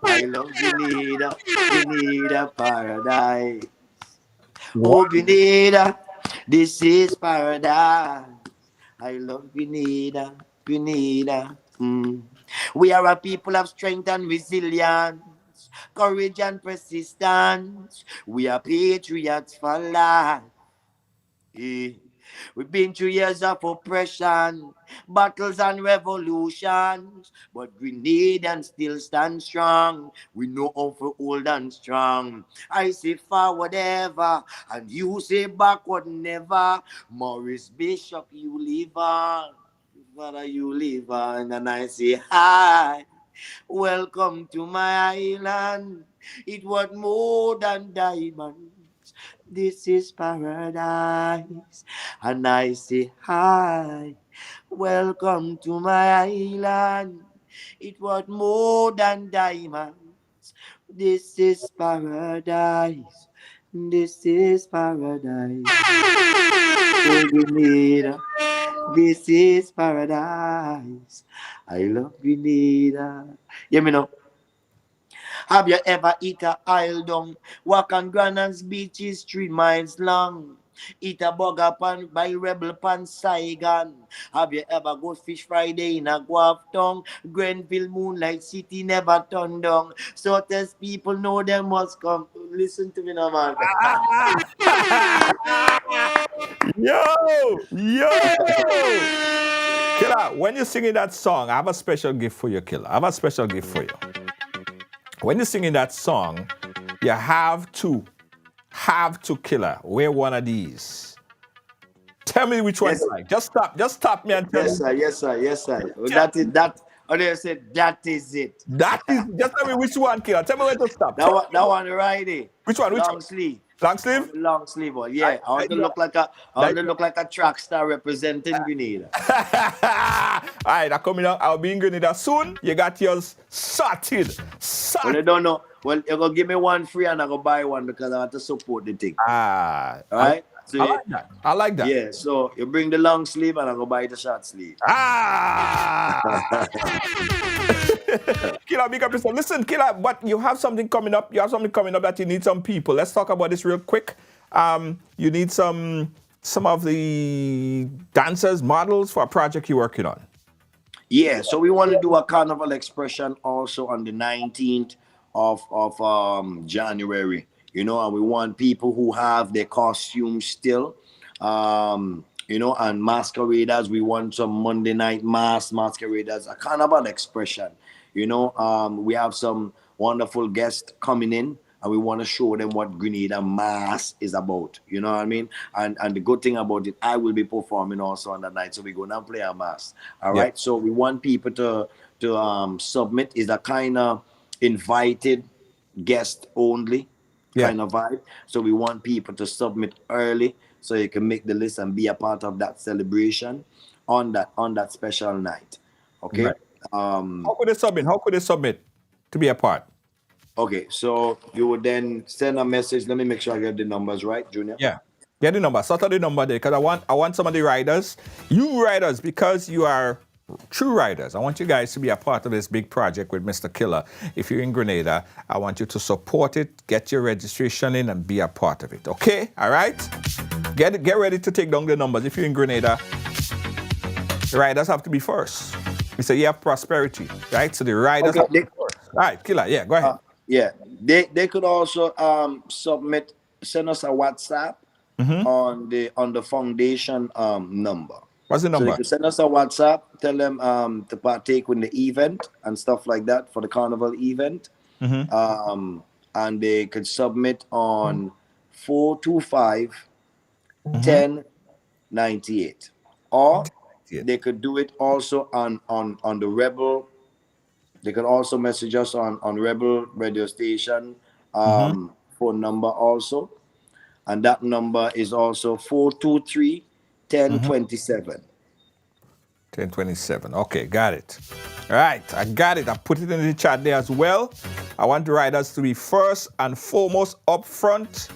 I love Grenada. Grenada paradise. Oh, Grenada. This is paradise. I love Grenada. Grenada. We are a people of strength and resilience, courage and persistence. We are patriots for life. Eh. We've been through years of oppression, battles and revolutions, but Grenadians still stand strong. We know how to hold and strong. I say forward ever, and you say backward never. Morris Bishop, you live on. Father, you live on, and I say hi. Welcome to my island. It was more than diamonds. This is paradise. And I say hi. Welcome to my island. It was more than diamonds. This is paradise. This is paradise. Oh, Grenada. This is paradise. I love Grenada. Yeah, me know. Have you ever eat a isle down? Walk on Granan's beaches 3 miles long. Eat a burger pan by Rebel Pan Saigon. Have you ever go fish Friday in a Guave Town? Grenville Moonlight City never turn down. So test people know them must come. Listen to me now, man. Yo! Killa, when you're singing that song, I have a special gift for you, Killa. I have a special gift for you. When you're singing that song, you have to, Killa, wear one of these. Tell me which one Yes. you like. Just stop me and tell Yes, me. sir. Yes, sir. Yes, sir. That is that. Oh, they said that is it. Just tell me which one, Killa. Tell me where to stop. That one right there. Which one? Long sleeve. Long sleeve? Long sleeve one. Yeah. I want to look like a track star representing Grenada. All right, I'm coming out. I'll be in Grenada soon. You got yours sorted. Well, I don't know. Well, you're gonna give me one free and I go buy one because I want to support the thing. All right. So I like that. I like that. Yeah. So you bring the long sleeve and I go buy the short sleeve. Killa, big up yourself. Listen, Killa, but you have something coming up. You have something coming up that you need some people. Let's talk about this real quick. You need some of the dancers, models for a project you're working on. Yeah, so we want to do a carnival expression also on the 19th of January, you know, and we want people who have their costumes still, you know, and masqueraders. We want some Monday night masqueraders, a carnival expression, you know. We have some wonderful guests coming in, and we want to show them what Grenada Mass is about. You know what I mean? And the good thing about it, I will be performing also on that night. So we're going to play a mass. All right. So we want people to submit. Is a kind of invited guest only kind of vibe. So we want people to submit early so you can make the list and be a part of that celebration on that special night. Okay. Right. How could they submit to be a part? Okay, so you would then send a message. Let me make sure I get the numbers right, Junior. Yeah. Get the number. Sort out the number there because I want some of the riders, you riders, because you are true riders. I want you guys to be a part of this big project with Mr. Killa. If you're in Grenada, I want you to support it, get your registration in, and be a part of it. Okay? All right? Get ready to take down the numbers. If you're in Grenada, the riders have to be first. We say you have prosperity, right? So the riders have to be first. All right, Killa. Yeah, go ahead. Yeah, they could also send us a WhatsApp on the foundation number. What's the number? So they can send us a WhatsApp, tell them to partake in the event and stuff like that for the carnival event. And they could submit on 425 1098. Or they could do it also on the Rebel. They can also message us on Rebel radio station phone number also. And that number is also 423 1027. 1027. Okay, got it. All right, I got it. I put it in the chat there as well. I want the riders to be first and foremost up front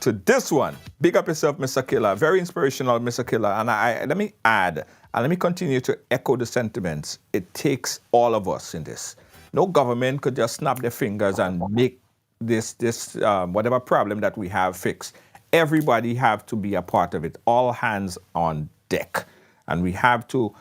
to this one. Big up yourself, Mr. Killa. Very inspirational, Mr. Killa. And I let me add, and let me continue to echo the sentiments. It takes all of us in this. No government could just snap their fingers and make this whatever problem that we have fixed. Everybody have to be a part of it. All hands on deck. And we have to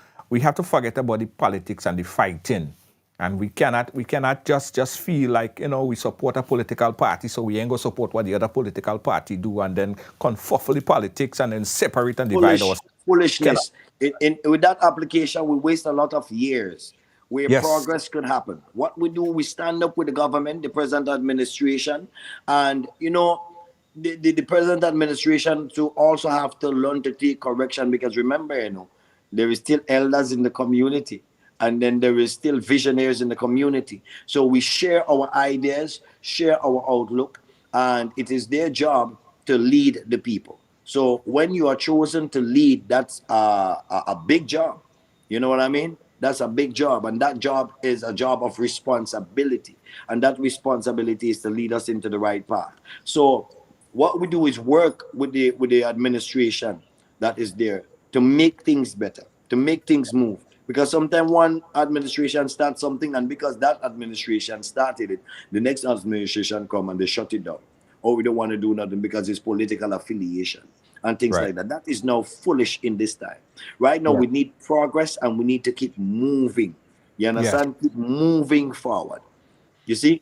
forget about the politics and the fighting. And we cannot just feel like, we support a political party, so we ain't gonna support what the other political party do and then confuffle the politics and then separate and divide us. Foolishness. With that application, we waste a lot of years where Yes. progress could happen. What we do, we stand up with the government, the present administration, and the present administration to also have to learn to take correction, because remember, there is still elders in the community, and then there is still visionaries in the community. So we share our ideas, share our outlook, and it is their job to lead the people. So when you are chosen to lead, that's a big job. You know what I mean? That's a big job, and that job is a job of responsibility, and that responsibility is to lead us into the right path. So what we do is work with the administration that is there to make things better, to make things move. Because sometimes one administration starts something, and because that administration started it, the next administration come and they shut it down. Or we don't want to do nothing because it's political affiliation and things Right. like that. That is now foolish in this time. Right now, we need progress, and we need to keep moving. You understand? Keep moving forward. You see?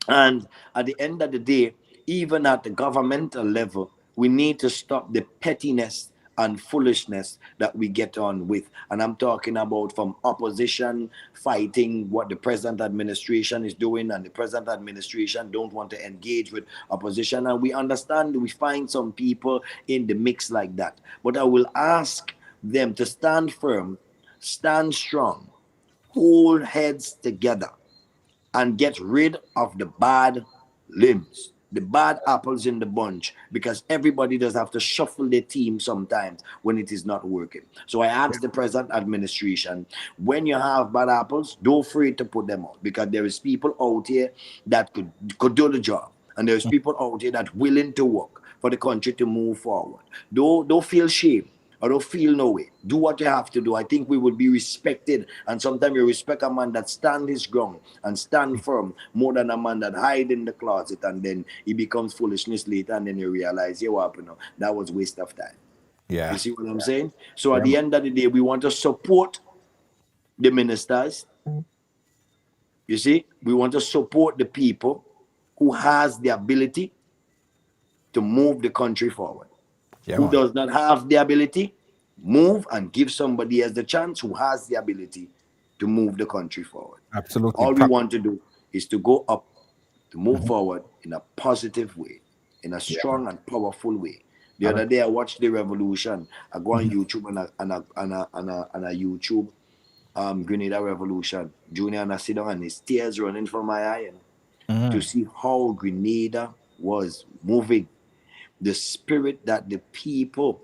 And at the end of the day, even at the governmental level, we need to stop the pettiness and foolishness that we get on with. And I'm talking about from opposition fighting what the present administration is doing, and the present administration don't want to engage with opposition. And we understand, we find some people in the mix like that. But I will ask them to stand firm, stand strong, hold heads together, and get rid of the bad limbs, the bad apples in the bunch, because everybody does have to shuffle their team sometimes when it is not working. So I ask the present administration, when you have bad apples, don't afraid to put them out, because there is people out here that could do the job, and there's people out here that willing to work for the country to move forward. Don't feel shame. I don't feel no way. Do what you have to do. I think we will be respected. And sometimes you respect a man that stand his ground and stand firm more than a man that hide in the closet, and then he becomes foolishness later, and then you realize, what happened? That was waste of time. Yeah. You see what I'm saying? So at the end of the day, we want to support the ministers. You see, we want to support the people who has the ability to move the country forward. Who does not have the ability, move and give somebody else the chance who has the ability to move the country forward. Absolutely. All we want to do is to go up, to move forward in a positive way, in a strong and powerful way. The other day I watched the revolution. I go on YouTube and a YouTube Grenada Revolution. Junior, and I sit down and his tears running from my eye to see how Grenada was moving. The spirit that the people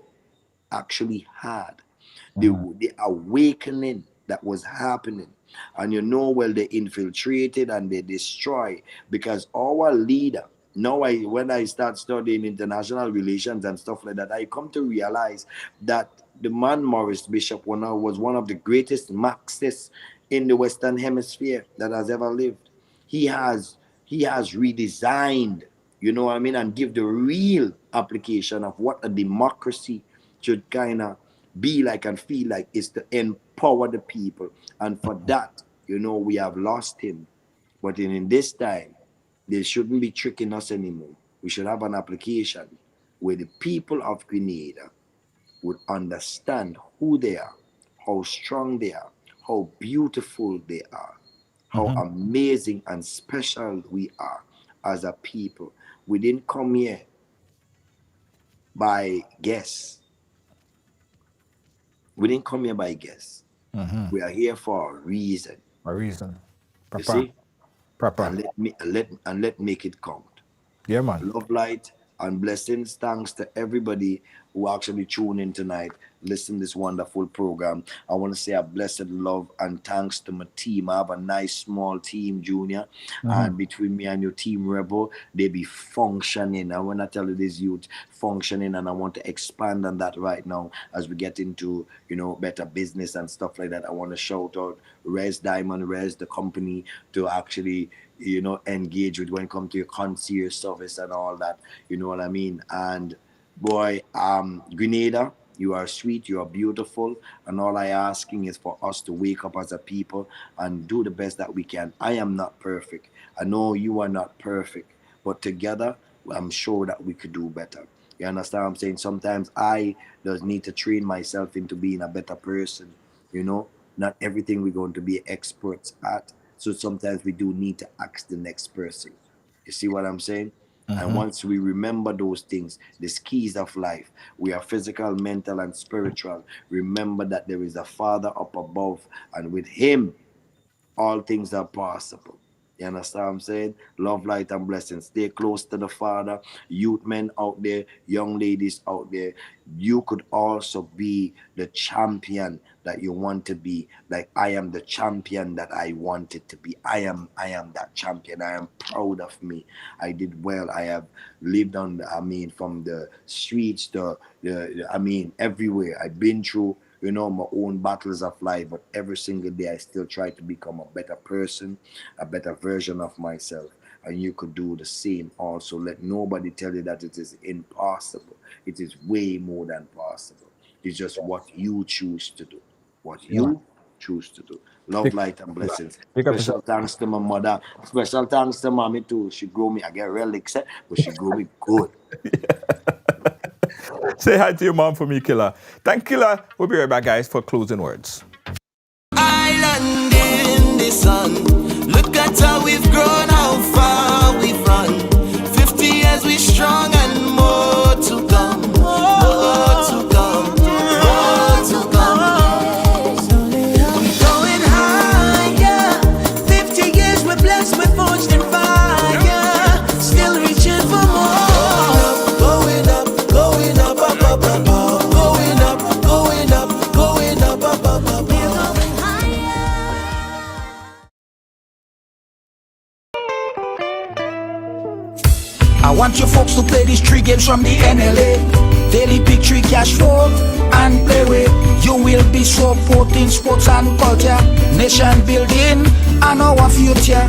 actually had, the awakening that was happening. And well, they infiltrated and they destroy, because our leader, now when I start studying international relations and stuff like that, I come to realize that the man Maurice Bishop was one of the greatest Marxists in the Western Hemisphere that has ever lived. He has redesigned, and give the real application of what a democracy should kind of be like and feel like, is to empower the people. And for that, we have lost him. But in this time, they shouldn't be tricking us anymore. We should have an application where the people of Grenada would understand who they are, how strong they are, how beautiful they are, how amazing and special we are as a people. We didn't come here by guess. We didn't come here by guess. We are here for a reason. A reason. You see? Proper. And let make it count. Yeah, man. Love light, And blessings, thanks to everybody who actually tune in tonight, listen to this wonderful program. I want to say a blessed love and thanks to my team. I have a nice small team, Junior. And between me and your team, Rebel, they be functioning. And when I tell you this youth functioning, and I want to expand on that right now as we get into, better business and stuff like that. I want to shout out Res Diamond, the company, to actually engage with when it comes to your concierge service and all that. You know what I mean? And boy, Grenada, you are sweet, you are beautiful, and all I asking is for us to wake up as a people and do the best that we can. I am not perfect. I know you are not perfect, but together, I'm sure that we could do better. You understand what I'm saying? Sometimes I just need to train myself into being a better person. Not everything we're going to be experts at. So sometimes we do need to ask the next person. You see what I'm saying? And once we remember those things, these keys of life, we are physical, mental, and spiritual. Remember that there is a Father up above, and with Him, all things are possible. You understand what I'm saying? Love, light, and blessings. Stay close to the Father. Youth men out there, young ladies out there, you could also be the champion that you want to be. Like I am the champion that I wanted to be. I am that champion. I am proud of me. I did well. I have lived on, from the streets to everywhere. I've been through my own battles of life, but every single day I still try to become a better person, a better version of myself. And you could do the same also. Let nobody tell you that it is impossible. It is way more than possible. It's just what you choose to do. What you choose to do. Love, light, and blessings. Special thanks to my mother. Special thanks to mommy too. She grew me, I get real excited, but she grew me good. Say hi to your mom for me, Killa. Thank Killa. We'll be right back, guys, for closing words. Island in the sun. Look at how we've grown, how far we've run. 50 years we strong and more to come. More to come. More to come. We're going higher. 50 years we're blessed, we're forged in fire. Still reaching for more. Going up, going up, up, up, up, up. Going up, going up, going up, up, up, up. We're going higher. I want you folks to play these 3 games from the NLA. Daily pick 3 cash flow and play with. You will be supporting sports and culture, nation building and our future.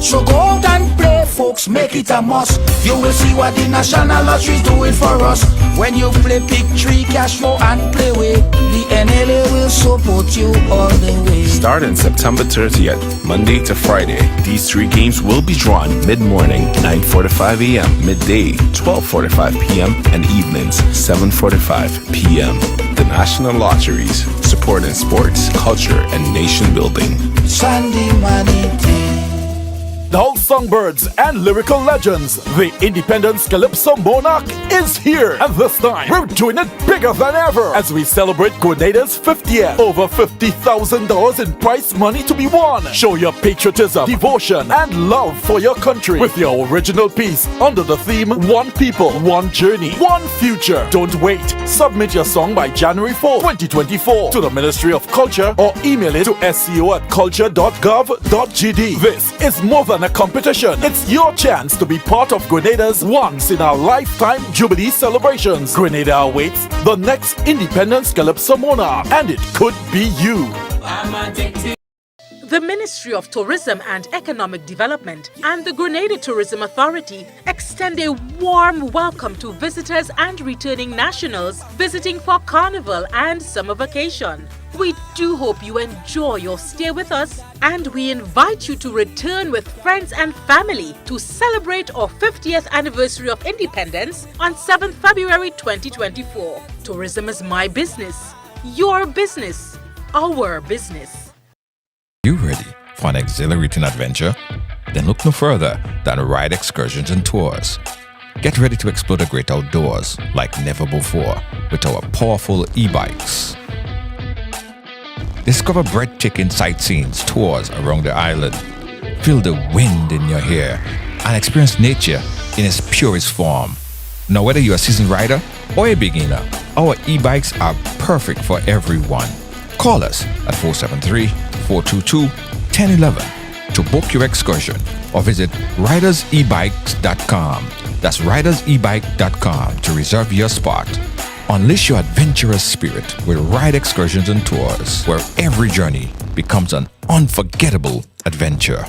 So go out and play, folks, make it a must. You will see what the National Lottery is doing for us. When you play pick 3 cash flow and play with, the NLA will support you all the way. Starting September 30th, Monday to Friday, these 3 games will be drawn mid-morning, 9:45 a.m., midday, 12:45 p.m., and evenings, 7:45 p.m. The National Lotteries, supporting sports, culture, and nation building. Sunday money day. The whole songbirds and lyrical legends, the Independence Calypso Monarch is here. And this time, we're doing it bigger than ever as we celebrate Grenada's 50th. Over $50,000 in prize money to be won. Show your patriotism, devotion, and love for your country with your original piece under the theme One People, One Journey, One Future. Don't wait. Submit your song by January 4, 2024 to the Ministry of Culture or email it to sco@culture.gov.gd. This is more than a competition. It's your chance to be part of Grenada's once-in-a-lifetime Jubilee celebrations. Grenada awaits the next Independence Calypso Monarch, and it could be you. The Ministry of Tourism and Economic Development and the Grenada Tourism Authority extend a warm welcome to visitors and returning nationals visiting for Carnival and summer vacation. We do hope you enjoy your stay with us, and we invite you to return with friends and family to celebrate our 50th anniversary of independence on 7th February 2024. Tourism is my business, your business, our business. You ready for an exhilarating adventure? Then look no further than Ride Excursions and Tours. Get ready to explore the great outdoors like never before with our powerful e-bikes. Discover breathtaking sightseeing tours around the island. Feel the wind in your hair and experience nature in its purest form. Now, whether you're a seasoned rider or a beginner, our e-bikes are perfect for everyone. Call us at 473-422-1011 to book your excursion or visit ridersebikes.com. That's ridersebike.com to reserve your spot. Unleash your adventurous spirit with Ride Excursions and Tours, where every journey becomes an unforgettable adventure.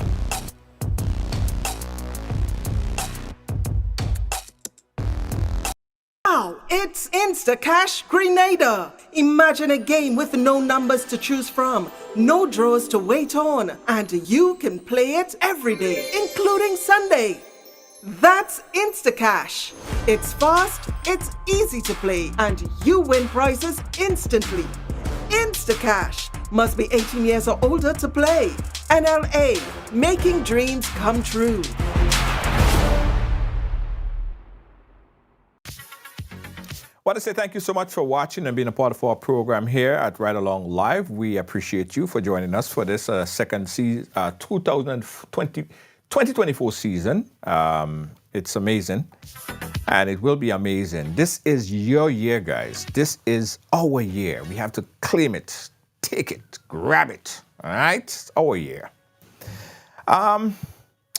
Wow, it's Instacash Grenada. Imagine a game with no numbers to choose from, no draws to wait on, and you can play it every day, including Sunday. That's Instacash. It's fast, it's easy to play, and you win prizes instantly. Instacash. Must be 18 years or older to play. NLA. Making dreams come true. I want to say thank you so much for watching and being a part of our program here at Ride Along Live. We appreciate you for joining us for this second season, 2024 season. It's amazing, and it will be amazing. This is your year, guys. This is our year. We have to claim it, take it, grab it. All right? It's our year.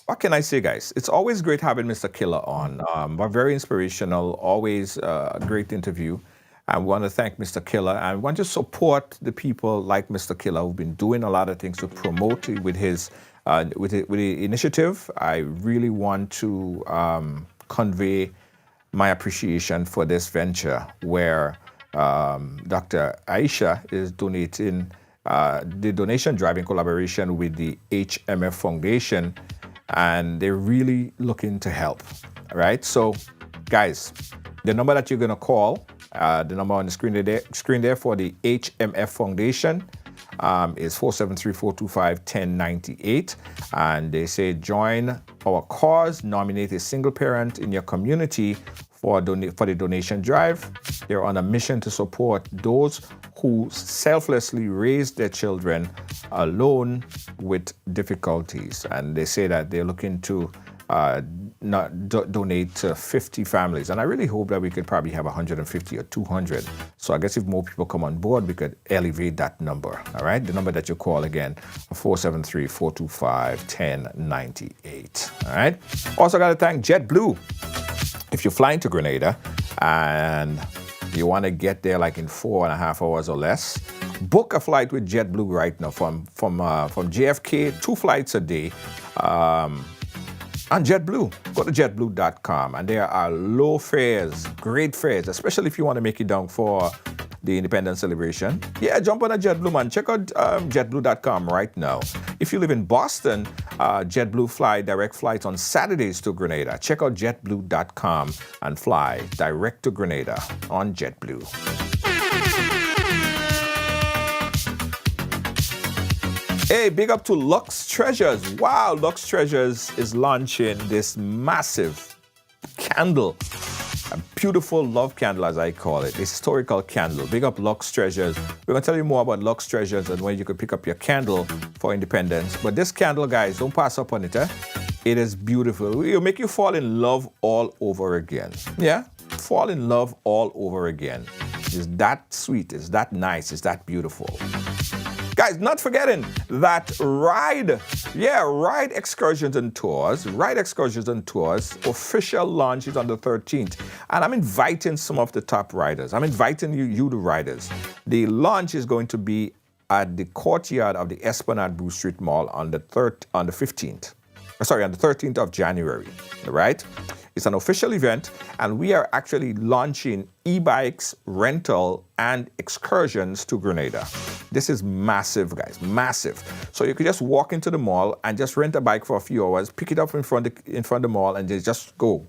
What can I say, guys? It's always great having Mr. Killa on. But very inspirational, always a great interview. I want to thank Mr. Killa, and I want to support the people like Mr. Killa who've been doing a lot of things to promote with his with the initiative. I really want to convey my appreciation for this venture where Dr. Aisha is donating the donation drive in collaboration with the HMF Foundation, and they're really looking to help, right? So, guys, the number that you're going to call, the number on the screen there for the HMF Foundation is 473-425-1098. And they say, join our cause, nominate a single parent in your community for the donation drive. They're on a mission to support those who selflessly raise their children alone with difficulties. And they say that they're looking to donate to 50 families. And I really hope that we could probably have 150 or 200. So I guess if more people come on board, we could elevate that number. All right? The number that you call again, 473-425-1098. All right? Also got to thank JetBlue. If you're flying to Grenada and you want to get there like in 4.5 hours or less, book a flight with JetBlue right now from JFK, 2 flights a day on JetBlue. Go to jetblue.com, and there are low fares, great fares, especially if you want to make it down for the Independence celebration. Yeah, jump on a JetBlue, man. Check out jetblue.com right now. If you live in Boston, JetBlue fly direct flights on Saturdays to Grenada. Check out jetblue.com and fly direct to Grenada on JetBlue. Hey, big up to Lux Treasures. Wow, Lux Treasures is launching this massive candle. A beautiful love candle, as I call it, a historical candle. Big up Lux Treasures. We're going to tell you more about Lux Treasures and when you can pick up your candle for independence. But this candle, guys, don't pass up on it. It is beautiful. It'll make you fall in love all over again. Yeah? Fall in love all over again. It's that sweet. It's that nice. It's that beautiful. Guys, not forgetting that Ride Excursions and Tours official launch is on the 13th. And I'm inviting some of the top riders. I'm inviting you the riders. The launch is going to be at the courtyard of the Esplanade Bruce Street Mall on the 13th of January, all right? It's an official event, and we are actually launching e-bikes, rental, and excursions to Grenada. This is massive, guys, massive. So you could just walk into the mall and just rent a bike for a few hours, pick it up in front of the mall, and just go,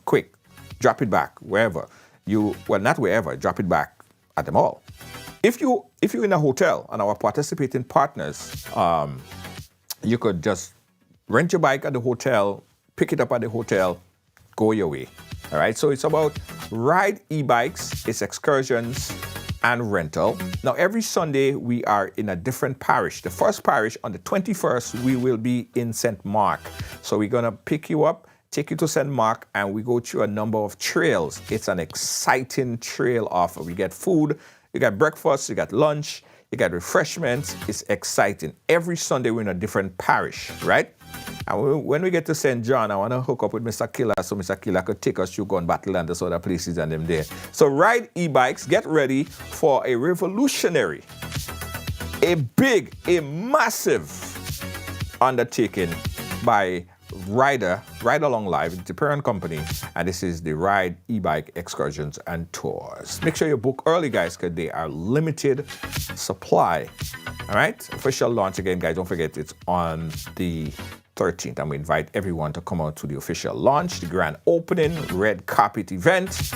quick. Drop it back wherever. Not wherever, drop it back at the mall. If you're in a hotel and our participating partners, you could just rent your bike at the hotel, pick it up at the hotel, go your way. All right, so it's about Ride e-bikes, it's excursions, and rental. Now, every Sunday, we are in a different parish. The first parish, on the 21st, we will be in St. Mark. So we're going to pick you up, take you to St. Mark, and we go through a number of trails. It's an exciting trail offer. We get food, you got breakfast, you got lunch, you got refreshments. It's exciting. Every Sunday we're in a different parish, right? And when we get to St. John, I want to hook up with Mr. Killa so Mr. Killa could take us through Gun Battle and those other places and them there. So ride e-bikes, get ready for a revolutionary, a big, a massive undertaking by Ride Along Live, it's a parent company, and this is the Ride e-bike excursions and tours. Make sure you book early, guys, because they are limited supply. All right, official launch again, guys. Don't forget it's on the 13th, and we invite everyone to come out to the official launch, the grand opening, red carpet event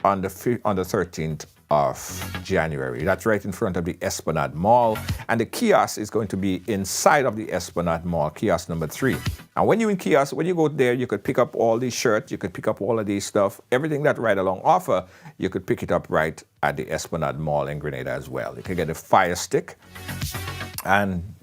on the 13th of January. That's right in front of the Esplanade Mall, and the kiosk is going to be inside of the Esplanade Mall, kiosk number 3. And when you're in kiosk, when you go there, you could pick up all these shirts, you could pick up all of these stuff, everything that Ride Along offer, you could pick it up right at the Esplanade Mall in Grenada as well. You can get a Fire Stick. And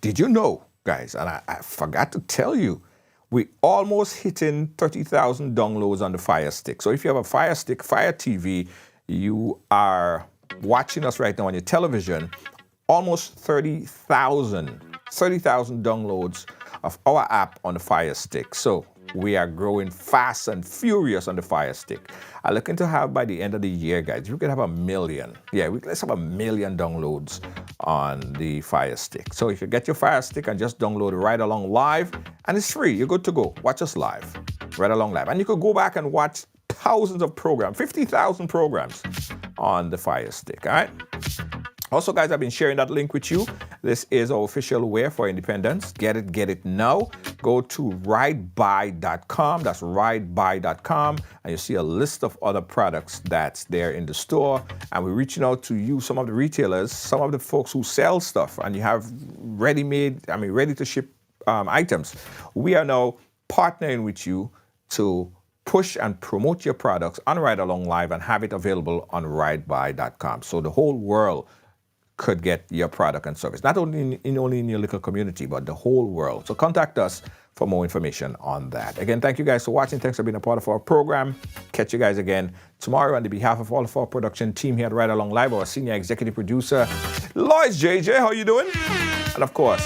did you know, guys, and I forgot to tell you, we almost hitting 30,000 downloads on the Fire Stick. So if you have a Fire Stick, Fire TV, you are watching us right now on your television, almost 30,000 downloads of our app on the Fire Stick. So we are growing fast and furious on the Fire Stick. I'm looking to have by the end of the year, guys, we could have 1 million. Yeah, let's have 1 million downloads on the Fire Stick. So you can get your Fire Stick and just download Ride Along Live, and it's free. You're good to go. Watch us live, Ride Along Live. And you could go back and watch thousands of programs, 50,000 programs on the Fire Stick, all right? Also, guys, I've been sharing that link with you. This is our official wear for independence. Get it now. Go to ridebuy.com. That's ridebuy.com. And you see a list of other products that's there in the store. And we're reaching out to you, some of the retailers, some of the folks who sell stuff, and you have ready to ship items. We are now partnering with you to push and promote your products on Ride Along Live and have it available on ridebuy.com. So the whole world could get your product and service, not only in your little community, but the whole world. So contact us for more information on that. Again, thank you guys for watching. Thanks for being a part of our program. Catch you guys again tomorrow. On behalf of all of our production team here at Ride Along Live, our senior executive producer, Lois JJ, how you doing? And of course,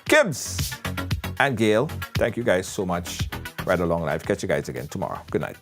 Kibbs and Gail, thank you guys so much. Ride Along Live. Catch you guys again tomorrow. Good night.